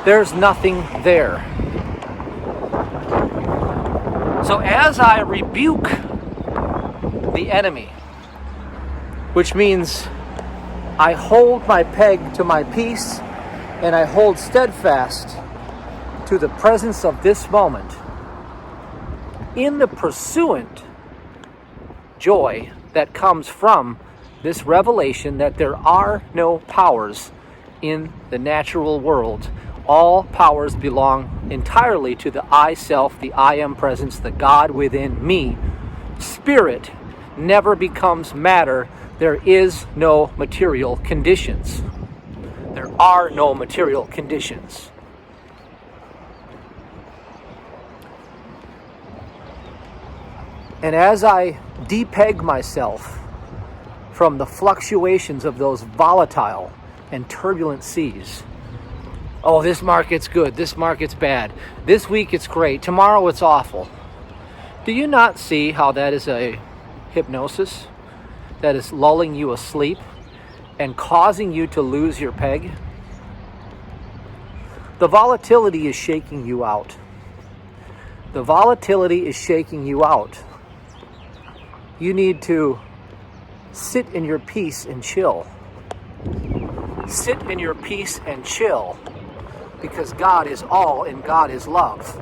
There's nothing there. So as I rebuke the enemy, which means I hold my peg to my peace and I hold steadfast to the presence of this moment, in the pursuant joy that comes from this revelation that there are no powers in the natural world. All powers belong entirely to the I self, the I am presence, the God within me. Spirit never becomes matter. There is no material conditions. There are no material conditions. And as I depeg myself from the fluctuations of those volatile and turbulent seas, oh, this market's good, this market's bad, this week it's great, tomorrow it's awful. Do you not see how that is a hypnosis that is lulling you asleep and causing you to lose your peg? The volatility is shaking you out. The volatility is shaking you out. You need to sit in your peace and chill. Sit in your peace and chill, because God is all and God is love.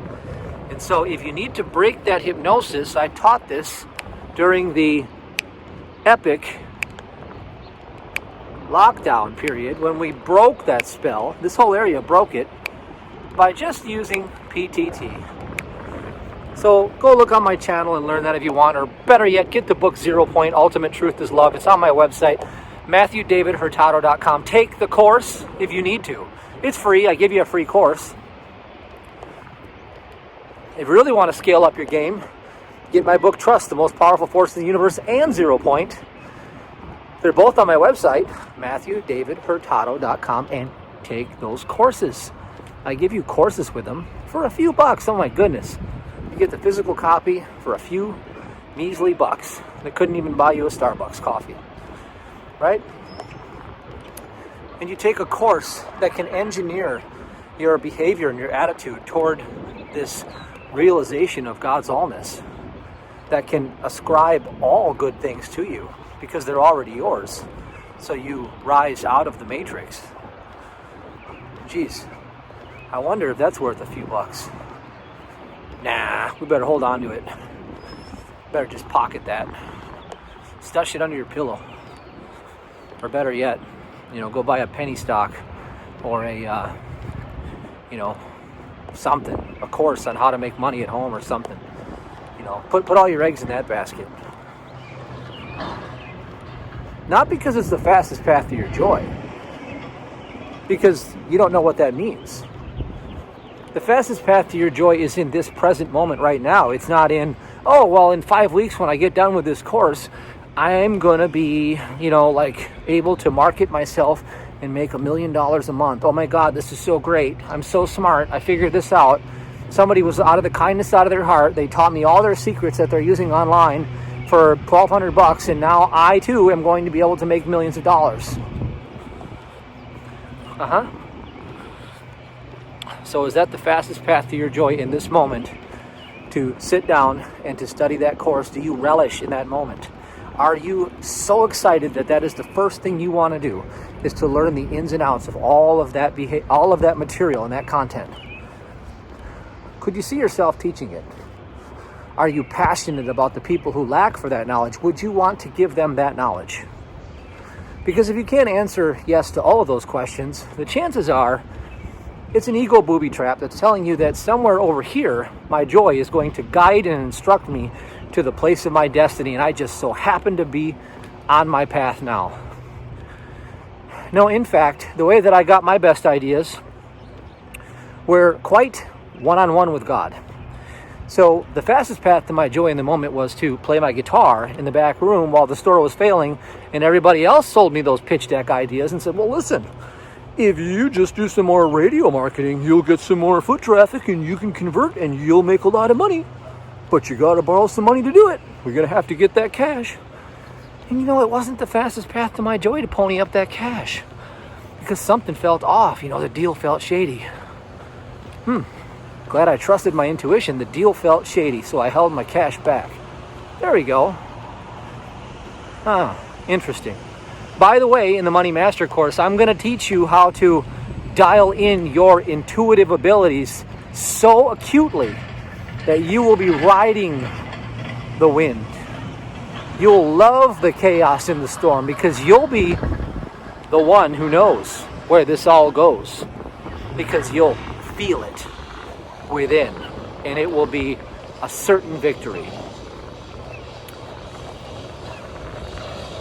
And so if you need to break that hypnosis, I taught this during the epic lockdown period when we broke that spell. This whole area broke it by just using PTT. So go look on my channel and learn that if you want, or better yet, get the book 0 Point, Ultimate Truth is Love. It's on my website, MatthewDavidHurtado.com. Take the course if you need to. It's free. I give you a free course. If you really want to scale up your game, get my book, Trust, the Most Powerful Force in the Universe, and 0 Point. They're both on my website, MatthewDavidHurtado.com, and take those courses. I give you courses with them for a few bucks. Oh my goodness. You get the physical copy for a few measly bucks. They couldn't even buy you a Starbucks coffee, right? And you take a course that can engineer your behavior and your attitude toward this realization of God's allness, that can ascribe all good things to you because they're already yours. So you rise out of the matrix. Geez, I wonder if that's worth a few bucks. Nah, we better hold on to it. Better just pocket that. Stush it under your pillow. Or better yet, go buy a penny stock or a, something, a course on how to make money at home or something. Put all your eggs in that basket. Not because it's the fastest path to your joy, because you don't know what that means. The fastest path to your joy is in this present moment right now. It's not in, in 5 weeks when I get done with this course, I'm going to be, able to market myself and make $1 million a month. Oh my God, this is so great. I'm so smart. I figured this out. Somebody was out of the kindness out of their heart. They taught me all their secrets that they're using online for $1,200, and now I too am going to be able to make millions of dollars. So is that the fastest path to your joy in this moment? To sit down and to study that course? Do you relish in that moment? Are you so excited that that is the first thing you want to do, is to learn the ins and outs of all of that material and that content? Could you see yourself teaching it? Are you passionate about the people who lack for that knowledge? Would you want to give them that knowledge? Because if you can't answer yes to all of those questions, the chances are it's an ego booby trap that's telling you that somewhere over here, my joy is going to guide and instruct me to the place of my destiny, and I just so happen to be on my path now. No, in fact, the way that I got my best ideas were quite one-on-one with God. So the fastest path to my joy in the moment was to play my guitar in the back room while the store was failing, and everybody else sold me those pitch deck ideas and said, well, listen, if you just do some more radio marketing, you'll get some more foot traffic and you can convert and you'll make a lot of money. But you got to borrow some money to do it. We're going to have to get that cash. And you know, it wasn't the fastest path to my joy to pony up that cash, because something felt off. You know, the deal felt shady. Glad I trusted my intuition. The deal felt shady, so I held my cash back. There we go. Interesting. By the way, in the Money Master course, I'm going to teach you how to dial in your intuitive abilities so acutely that you will be riding the wind. You'll love the chaos in the storm, because you'll be the one who knows where this all goes, because you'll feel it within, and it will be a certain victory.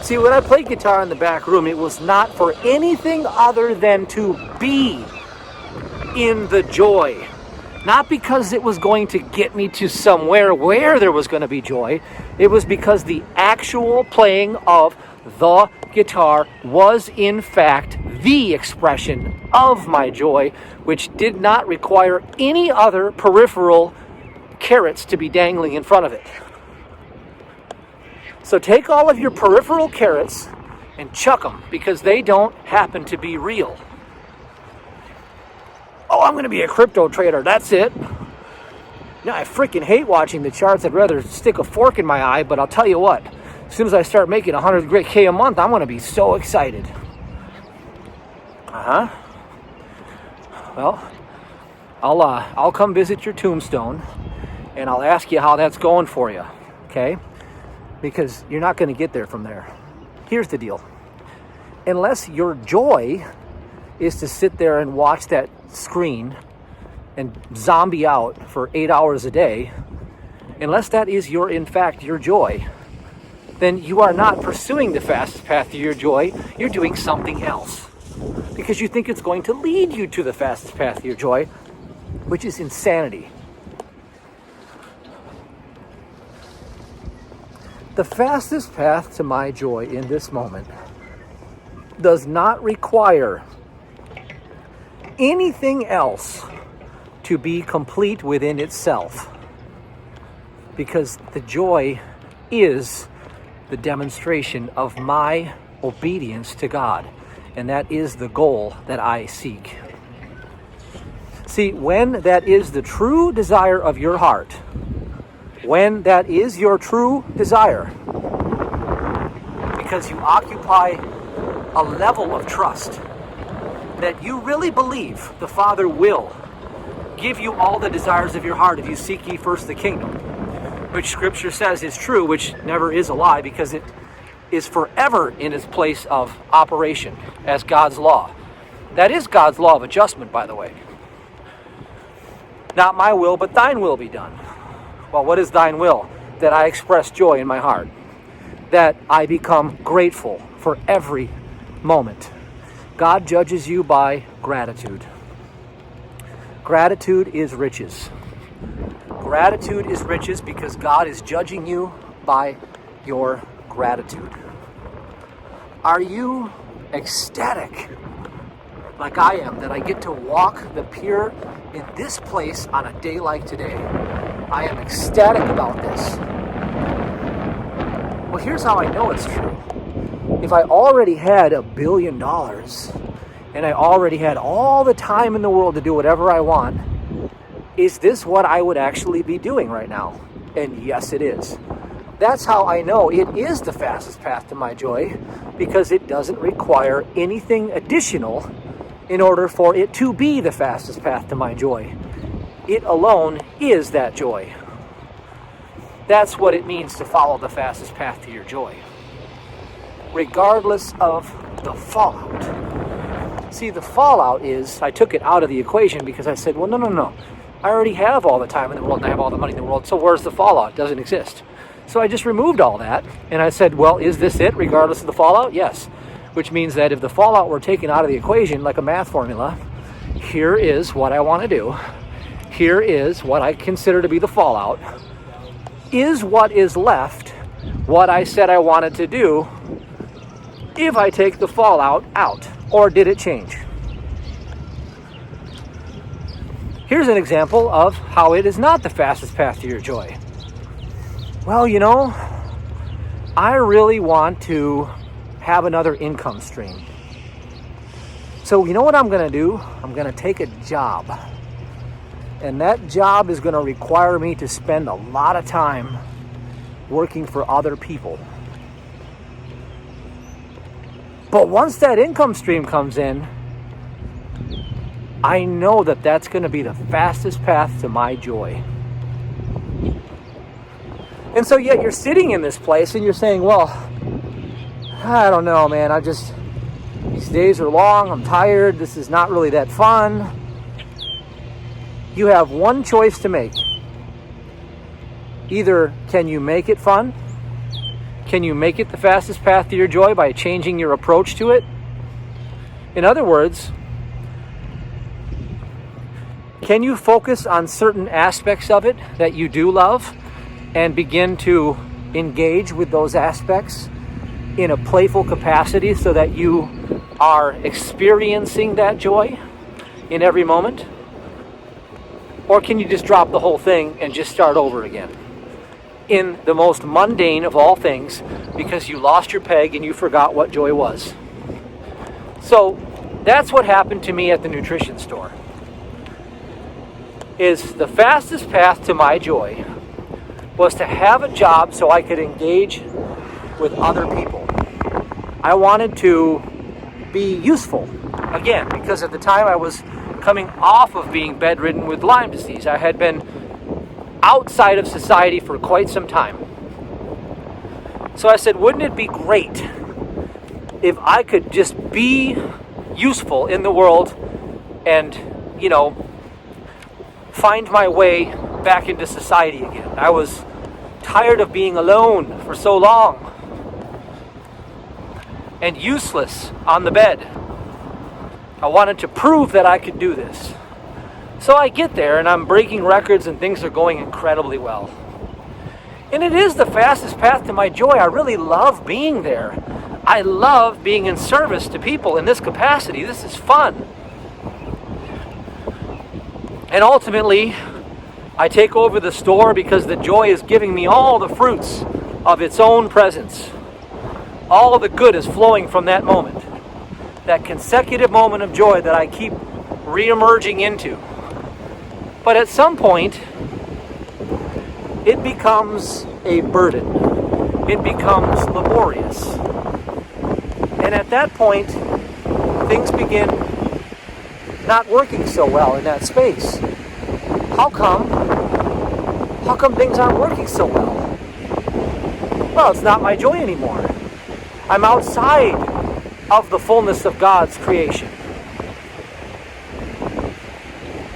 See, when I played guitar in the back room, it was not for anything other than to be in the joy. Not because it was going to get me to somewhere where there was going to be joy. It was because the actual playing of the guitar was in fact the expression of my joy, which did not require any other peripheral carrots to be dangling in front of it. So take all of your peripheral carrots and chuck them, because they don't happen to be real. Oh, I'm going to be a crypto trader. That's it. Now, I freaking hate watching the charts. I'd rather stick a fork in my eye, but I'll tell you what. As soon as I start making $100K a month, I'm going to be so excited. Well, I'll come visit your tombstone, and I'll ask you how that's going for you, okay? Because you're not going to get there from there. Here's the deal. Unless your joy is to sit there and watch that screen and zombie out for 8 hours a day, unless that is in fact your joy, then you are not pursuing the fastest path to your joy. You're doing something else, because you think it's going to lead you to the fastest path to your joy, which is insanity. The fastest path to my joy in this moment does not require anything else to be complete within itself, because the joy is the demonstration of my obedience to God, and that is the goal that I seek. See, when that is the true desire of your heart, when that is your true desire, because you occupy a level of trust that you really believe the Father will give you all the desires of your heart if you seek ye first the kingdom, which Scripture says is true, which never is a lie, because it is forever in its place of operation as God's law. That is God's law of adjustment, by the way. Not my will, but thine will be done. Well, what is thine will? That I express joy in my heart, that I become grateful for every moment. God judges you by gratitude. Gratitude is riches. Gratitude is riches because God is judging you by your gratitude. Are you ecstatic, like I am, that I get to walk the pier in this place on a day like today? I am ecstatic about this. Well, here's how I know it's true. If I already had $1 billion and I already had all the time in the world to do whatever I want, is this what I would actually be doing right now? And yes, it is. That's how I know it is the fastest path to my joy, because it doesn't require anything additional in order for it to be the fastest path to my joy. It alone is that joy. That's what it means to follow the fastest path to your joy, regardless of the fallout. See, the fallout is, I took it out of the equation because I said, well, no. I already have all the time in the world and I have all the money in the world, so where's the fallout? It doesn't exist. So I just removed all that, and I said, well, is this it, regardless of the fallout? Yes. Which means that if the fallout were taken out of the equation, like a math formula, here is what I want to do. Here is what I consider to be the fallout. Is what is left what I said I wanted to do if I take the fallout out? Or did it change? Here's an example of how it is not the fastest path to your joy. Well, I really want to have another income stream. So you know what I'm going to do? I'm going to take a job. And that job is going to require me to spend a lot of time working for other people. But once that income stream comes in, I know that that's going to be the fastest path to my joy. And so yet you're sitting in this place and you're saying, well, I don't know, man. These days are long. I'm tired. This is not really that fun. You have one choice to make. Either can you make it fun? Can you make it the fastest path to your joy by changing your approach to it? In other words, can you focus on certain aspects of it that you do love and begin to engage with those aspects in a playful capacity so that you are experiencing that joy in every moment? Or can you just drop the whole thing and just start over again in the most mundane of all things because you lost your peg and you forgot what joy was? So that's what happened to me at the nutrition store. Is the fastest path to my joy was to have a job so I could engage with other people. I wanted to be useful, again, because at the time I was coming off of being bedridden with Lyme disease. I had been outside of society for quite some time. So I said, wouldn't it be great if I could just be useful in the world and, find my way back into society again. I was tired of being alone for so long and useless on the bed. I wanted to prove that I could do this. So I get there and I'm breaking records and things are going incredibly well. And it is the fastest path to my joy. I really love being there. I love being in service to people in this capacity. This is fun. And ultimately, I take over the store because the joy is giving me all the fruits of its own presence. All of the good is flowing from that moment. That consecutive moment of joy that I keep re-emerging into. But at some point, it becomes a burden. It becomes laborious. And at that point, things begin not working so well in that space. How come things aren't working so well? Well, it's not my joy anymore. I'm outside of the fullness of God's creation.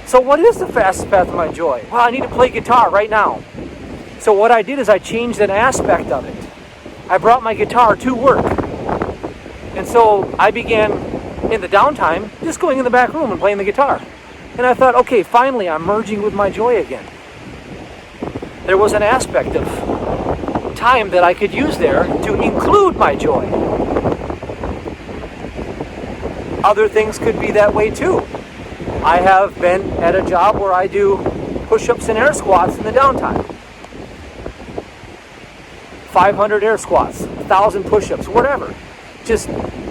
So what is the fastest path to my joy? Well, I need to play guitar right now. So what I did is I changed an aspect of it. I brought my guitar to work. And so I began, in the downtime, just going in the back room and playing the guitar. And I thought, okay, finally I'm merging with my joy again. There was an aspect of time that I could use there to include my joy. Other things could be that way too. I have been at a job where I do push-ups and air squats in the downtime. 500 air squats, 1,000 push-ups, whatever. Just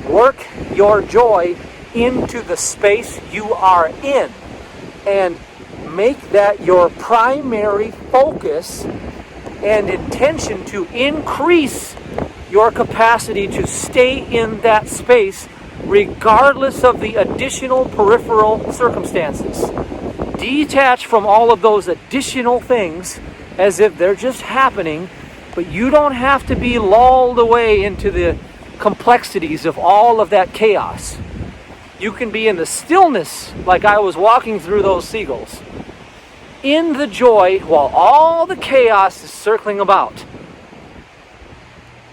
work your joy into the space you are in and make that your primary focus and intention to increase your capacity to stay in that space regardless of the additional peripheral circumstances. Detach from all of those additional things as if they're just happening, but you don't have to be lulled away into the complexities of all of that chaos. You can be in the stillness like I was walking through those seagulls, in the joy while all the chaos is circling about.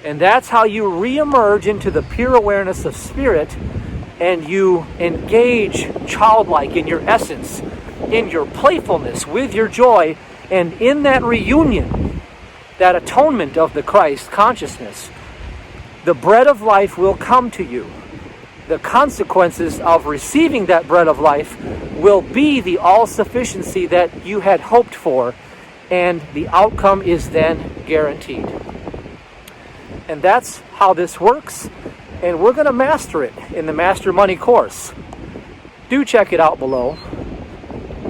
And that's how you reemerge into the pure awareness of spirit, and you engage childlike in your essence, in your playfulness, with your joy, and in that reunion, that atonement of the Christ consciousness, the bread of life will come to you. The consequences of receiving that bread of life will be the all-sufficiency that you had hoped for, and the outcome is then guaranteed. And that's how this works, and we're going to master it in the Master Money course. Do check it out below.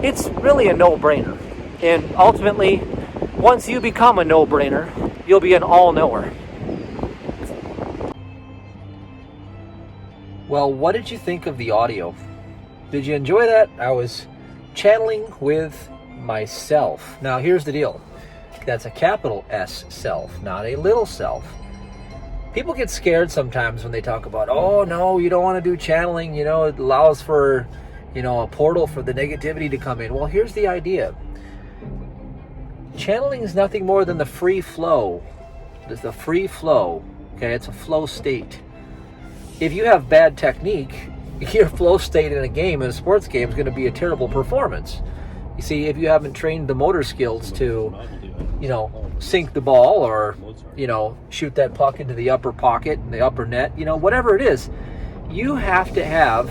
It's really a no-brainer, and ultimately, once you become a no-brainer, you'll be an all-knower. Well, what did you think of the audio? Did you enjoy that? I was channeling with myself. Now, here's the deal. That's a capital S self, not a little self. People get scared sometimes when they talk about, oh, no, you don't want to do channeling. You know, it allows for, a portal for the negativity to come in. Well, here's the idea. Channeling is nothing more than the free flow. It's the free flow. Okay, it's a flow state. If you have bad technique, your flow state in a sports game, is going to be a terrible performance. You see, if you haven't trained the motor skills to, sink the ball or, shoot that puck into the upper pocket, the upper net, whatever it is, you have to have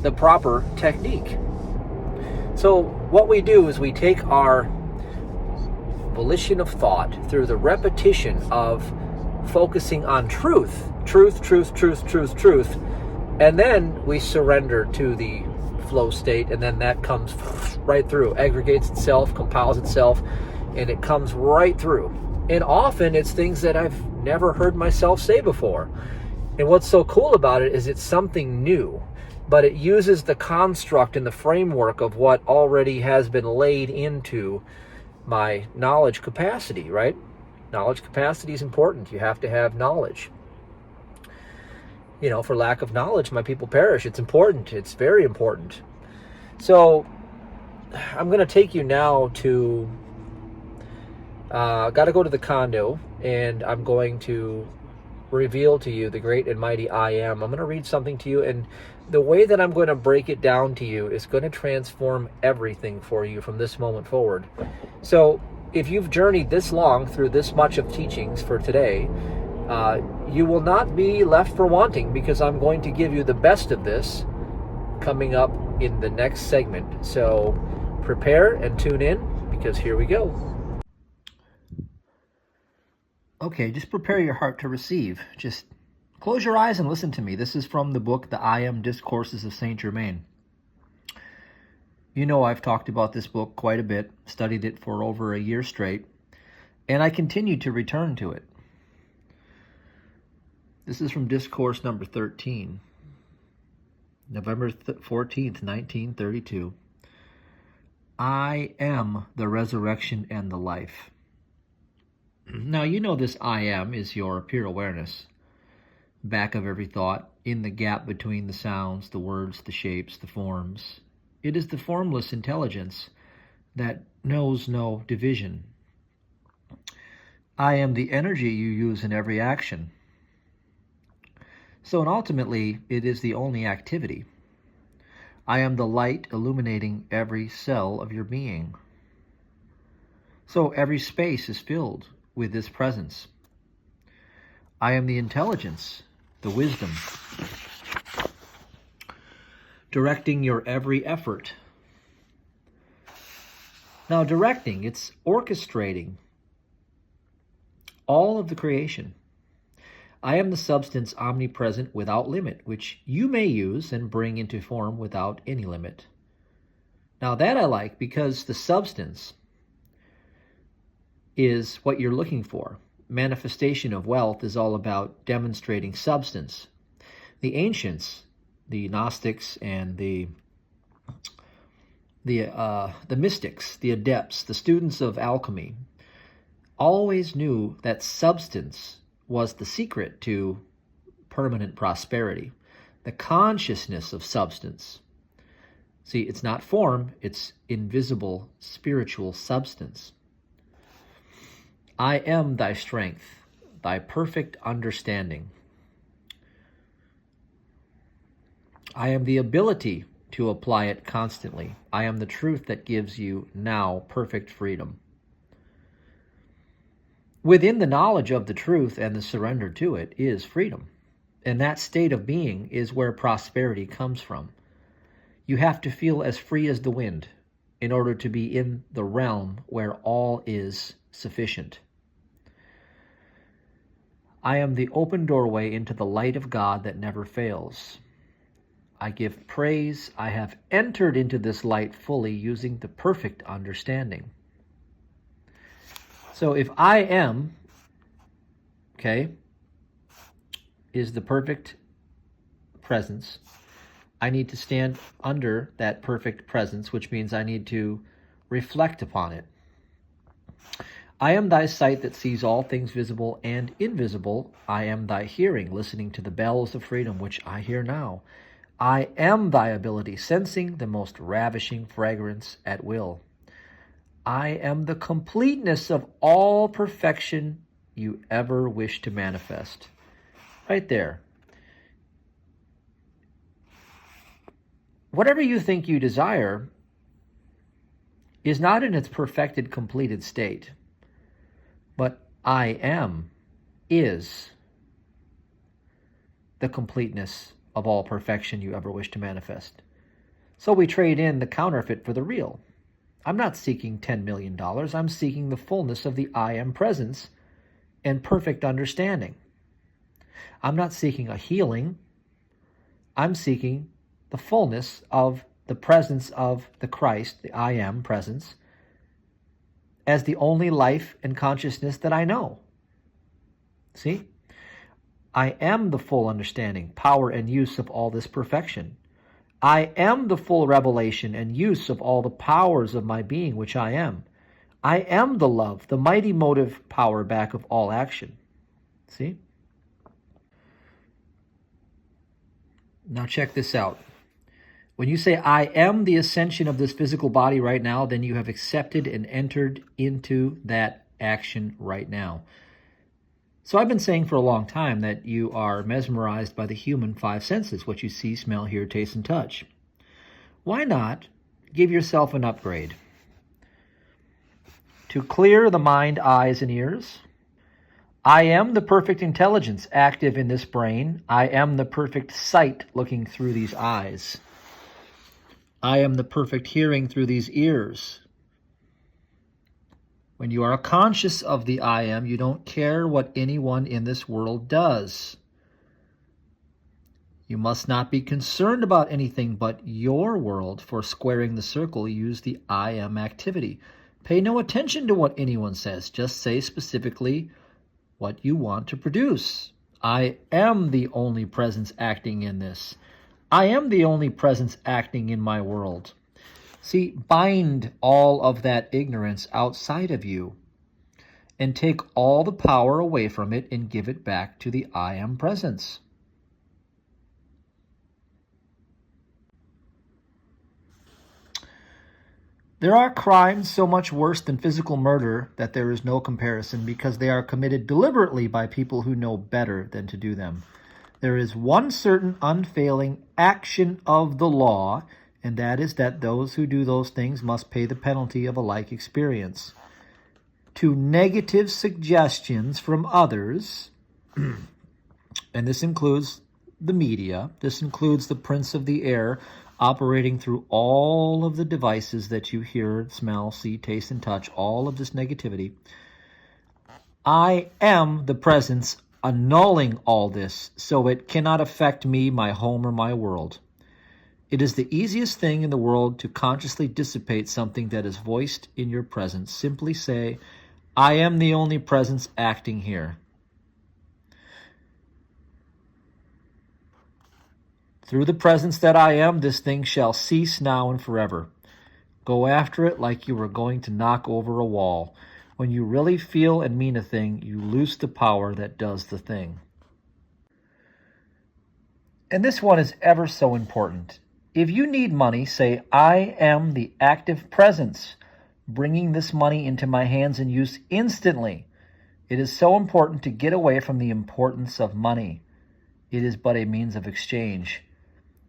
the proper technique. So what we do is we take our volition of thought through the repetition of focusing on truth, and then we surrender to the flow state, and then that comes right through, aggregates itself, compiles itself, and it comes right through. And often it's things that I've never heard myself say before. And what's so cool about it is it's something new, but it uses the construct and the framework of what already has been laid into my knowledge capacity, right? Knowledge capacity is important. You have to have knowledge. For lack of knowledge, my people perish. It's important. It's very important. So I'm going to take you now to, got to go to the condo, and I'm going to reveal to you the great and mighty I Am. I'm going to read something to you, and the way that I'm going to break it down to you is going to transform everything for you from this moment forward. So if you've journeyed this long through this much of teachings for today, you will not be left for wanting, because I'm going to give you the best of this coming up in the next segment. So prepare and tune in, because here we go. Okay, just prepare your heart to receive. Just close your eyes and listen to me. This is from the book, The I Am Discourses of Saint Germain. I've talked about this book quite a bit, studied it for over a year straight, and I continue to return to it. This is from Discourse number 13, November 14th, 1932. I am the resurrection and the life. Now, this I am is your pure awareness, back of every thought, in the gap between the sounds, the words, the shapes, the forms. It is the formless intelligence that knows no division. I am the energy you use in every action. So, and ultimately, it is the only activity. I am the light illuminating every cell of your being. So every space is filled with this presence. I am the intelligence, the wisdom, directing your every effort. Now, directing, it's orchestrating all of the creation. I am the substance omnipresent without limit, which you may use and bring into form without any limit. Now that I like, because the substance is what you're looking for. Manifestation of wealth is all about demonstrating substance. The ancients, the Gnostics and the mystics, the adepts, the students of alchemy, always knew that substance was the secret to permanent prosperity. The consciousness of substance. See, it's not form, it's invisible spiritual substance. I am thy strength, thy perfect understanding. I am the ability to apply it constantly. I am the truth that gives you now perfect freedom. Within the knowledge of the truth and the surrender to it is freedom. And that state of being is where prosperity comes from. You have to feel as free as the wind in order to be in the realm where all is sufficient. I am the open doorway into the light of God that never fails. I give praise. I have entered into this light fully using the perfect understanding. So if I am, is the perfect presence, I need to stand under that perfect presence, which means I need to reflect upon it. I am thy sight that sees all things visible and invisible. I am thy hearing, listening to the bells of freedom, which I hear now. I am thy ability, sensing the most ravishing fragrance at will. I am the completeness of all perfection you ever wish to manifest. Right there. Whatever you think you desire is not in its perfected, completed state, but I am, is the completeness of all perfection you ever wish to manifest. So we trade in the counterfeit for the real. I'm not seeking $10 million. I'm seeking the fullness of the I am presence and perfect understanding. I'm not seeking a healing. I'm seeking the fullness of the presence of the Christ, the I am presence, as the only life and consciousness that I know. See? I am the full understanding, power, and use of all this perfection. I am the full revelation and use of all the powers of my being, which I am. I am the love, the mighty motive power back of all action. See? Now check this out. When you say, I am the ascension of this physical body right now, then you have accepted and entered into that action right now. So I've been saying for a long time that you are mesmerized by the human five senses, what you see, smell, hear, taste, and touch. Why not give yourself an upgrade? To clear the mind, eyes, and ears. I am the perfect intelligence active in this brain. I am the perfect sight looking through these eyes. I am the perfect hearing through these ears. When you are conscious of the I am, you don't care what anyone in this world does. You must not be concerned about anything but your world. For squaring the circle, use the I am activity. Pay no attention to what anyone says. Just say specifically what you want to produce. I am the only presence acting in this. I am the only presence acting in my world. See, bind all of that ignorance outside of you and take all the power away from it and give it back to the I am presence. There are crimes so much worse than physical murder that there is no comparison, because they are committed deliberately by people who know better than to do them. There is one certain unfailing action of the law, and that is that those who do those things must pay the penalty of a like experience. To negative suggestions from others, and this includes the media, this includes the prince of the air, operating through all of the devices that you hear, smell, see, taste, and touch, all of this negativity. I am the presence annulling all this, so it cannot affect me, my home, or my world. It is the easiest thing in the world to consciously dissipate something that is voiced in your presence. Simply say, I am the only presence acting here. Through the presence that I am, this thing shall cease now and forever. Go after it like you were going to knock over a wall. When you really feel and mean a thing, you loose the power that does the thing. And this one is ever so important. If you need money, say, I am the active presence, bringing this money into my hands and use instantly. It is so important to get away from the importance of money. It is but a means of exchange.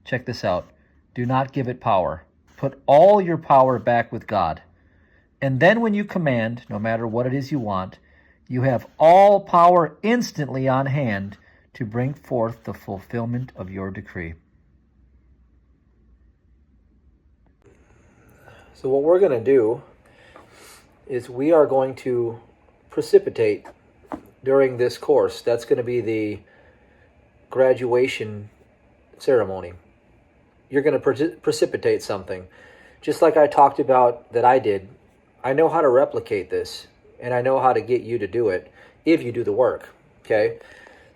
Check this out. Do not give it power. Put all your power back with God. And then when you command, no matter what it is you want, you have all power instantly on hand to bring forth the fulfillment of your decree. So what we're going to do is we are going to precipitate during this course. That's going to be the graduation ceremony. You're going to precipitate something. Just like I talked about that I did. I know how to replicate this, and I know how to get you to do it if you do the work. Okay?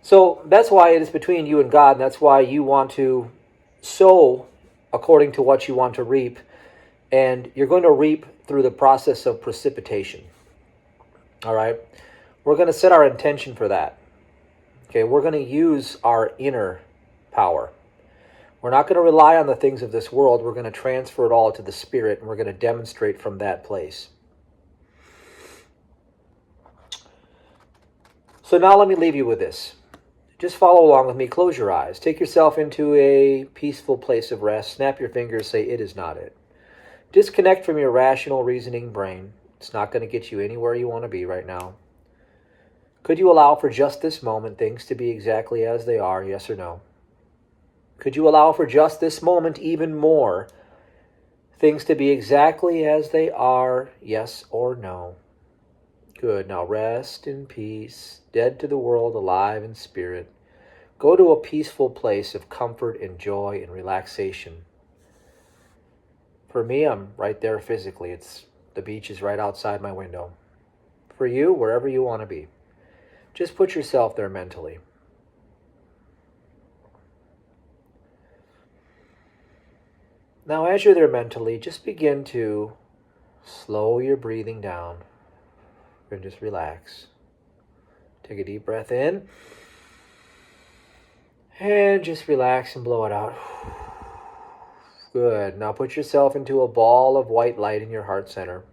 So that's why it is between you and God, and that's why you want to sow according to what you want to reap, and you're going to reap through the process of precipitation. All right? We're going to set our intention for that. Okay? We're going to use our inner power. We're not going to rely on the things of this world. We're going to transfer it all to the Spirit, and we're going to demonstrate from that place. So now let me leave you with this. Just follow along with me. Close your eyes. Take yourself into a peaceful place of rest. Snap your fingers. Say, it is not it. Disconnect from your rational reasoning brain. It's not going to get you anywhere you want to be right now. Could you allow for just this moment things to be exactly as they are, yes or no? Could you allow for just this moment even more things to be exactly as they are, yes or no? Good. Now rest in peace, dead to the world, alive in spirit. Go to a peaceful place of comfort and joy and relaxation. For me, I'm right there physically. The beach is right outside my window. For you, wherever you want to be. Just put yourself there mentally. Now, as you're there mentally, just begin to slow your breathing down and just relax. Take a deep breath in and just relax and blow it out. Good. Now put yourself into a ball of white light in your heart center.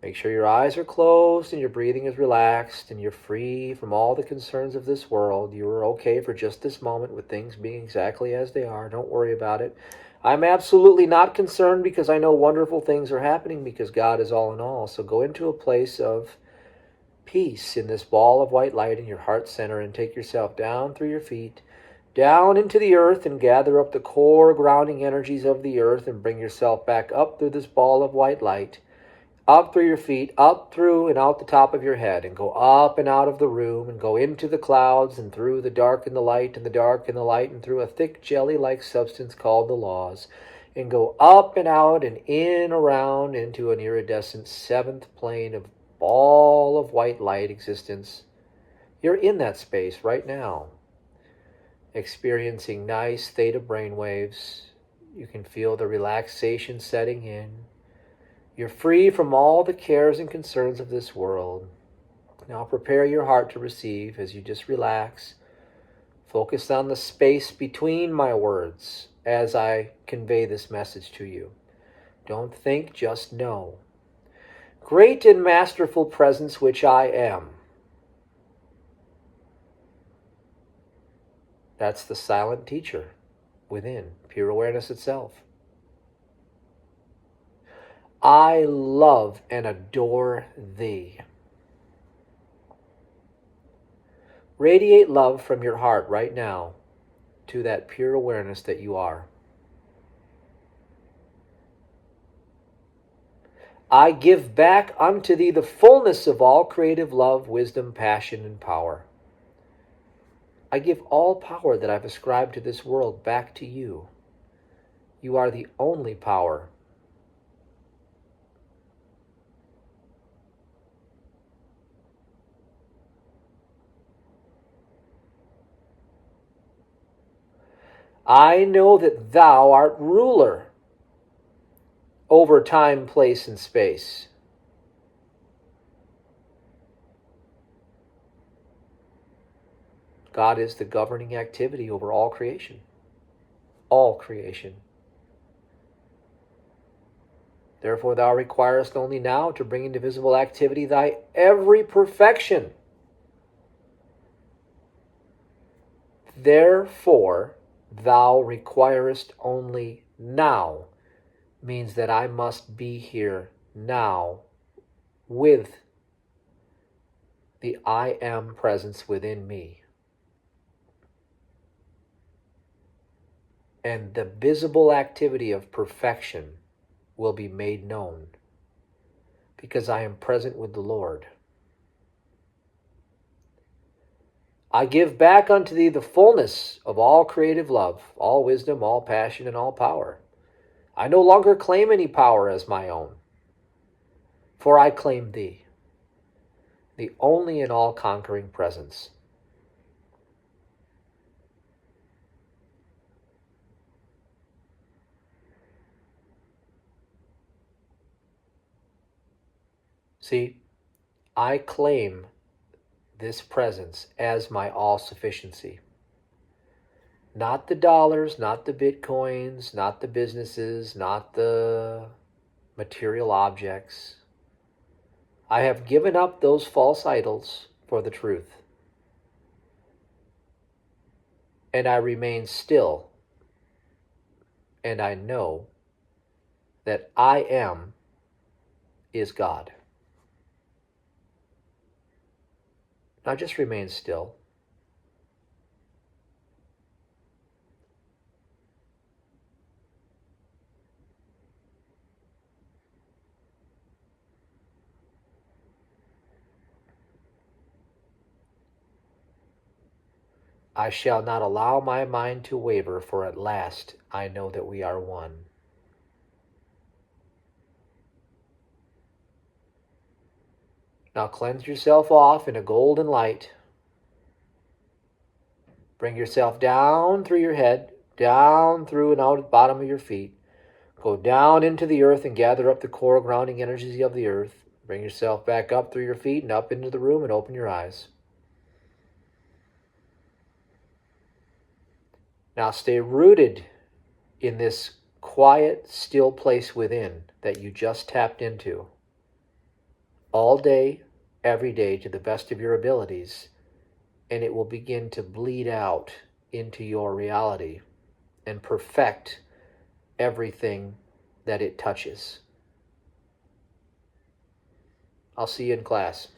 Make sure your eyes are closed and your breathing is relaxed and you're free from all the concerns of this world. You are okay for just this moment with things being exactly as they are. Don't worry about it. I'm absolutely not concerned because I know wonderful things are happening because God is all in all. So go into a place of peace in this ball of white light in your heart center and take yourself down through your feet, down into the earth and gather up the core grounding energies of the earth and bring yourself back up through this ball of white light. Up through your feet, up through and out the top of your head, and go up and out of the room, and go into the clouds, and through the dark and the light, and the dark and the light, and through a thick jelly-like substance called the laws, and go up and out and in around into an iridescent seventh plane of ball of white light existence. You're in that space right now, experiencing nice theta brainwaves. You can feel the relaxation setting in. You're free from all the cares and concerns of this world. Now prepare your heart to receive as you just relax. Focus on the space between my words as I convey this message to you. Don't think, just know. Great and masterful presence which I am. That's the silent teacher within, pure awareness itself. I love and adore thee. Radiate love from your heart right now to that pure awareness that you are. I give back unto thee the fullness of all creative love, wisdom, passion, and power. I give all power that I've ascribed to this world back to you. You are the only power. I know that thou art ruler over time, place, and space. God is the governing activity over all creation. All creation. Therefore thou requirest only now to bring into visible activity thy every perfection. Therefore thou requirest only now means that I must be here now with the I am presence within me. And the visible activity of perfection will be made known because I am present with the Lord. I give back unto thee the fullness of all creative love, all wisdom, all passion, and all power. I no longer claim any power as my own, for I claim thee, the only and all-conquering presence. See, I claim this presence as my all-sufficiency. Not the dollars, not the bitcoins, not the businesses, not the material objects. I have given up those false idols for the truth. And I remain still. And I know that I am is God. Now just remain still. I shall not allow my mind to waver, for at last I know that we are one. Now cleanse yourself off in a golden light. Bring yourself down through your head, down through and out at the bottom of your feet. Go down into the earth and gather up the core grounding energies of the earth. Bring yourself back up through your feet and up into the room and open your eyes. Now stay rooted in this quiet, still place within that you just tapped into. All day, every day, to the best of your abilities, and it will begin to bleed out into your reality and perfect everything that it touches. I'll see you in class.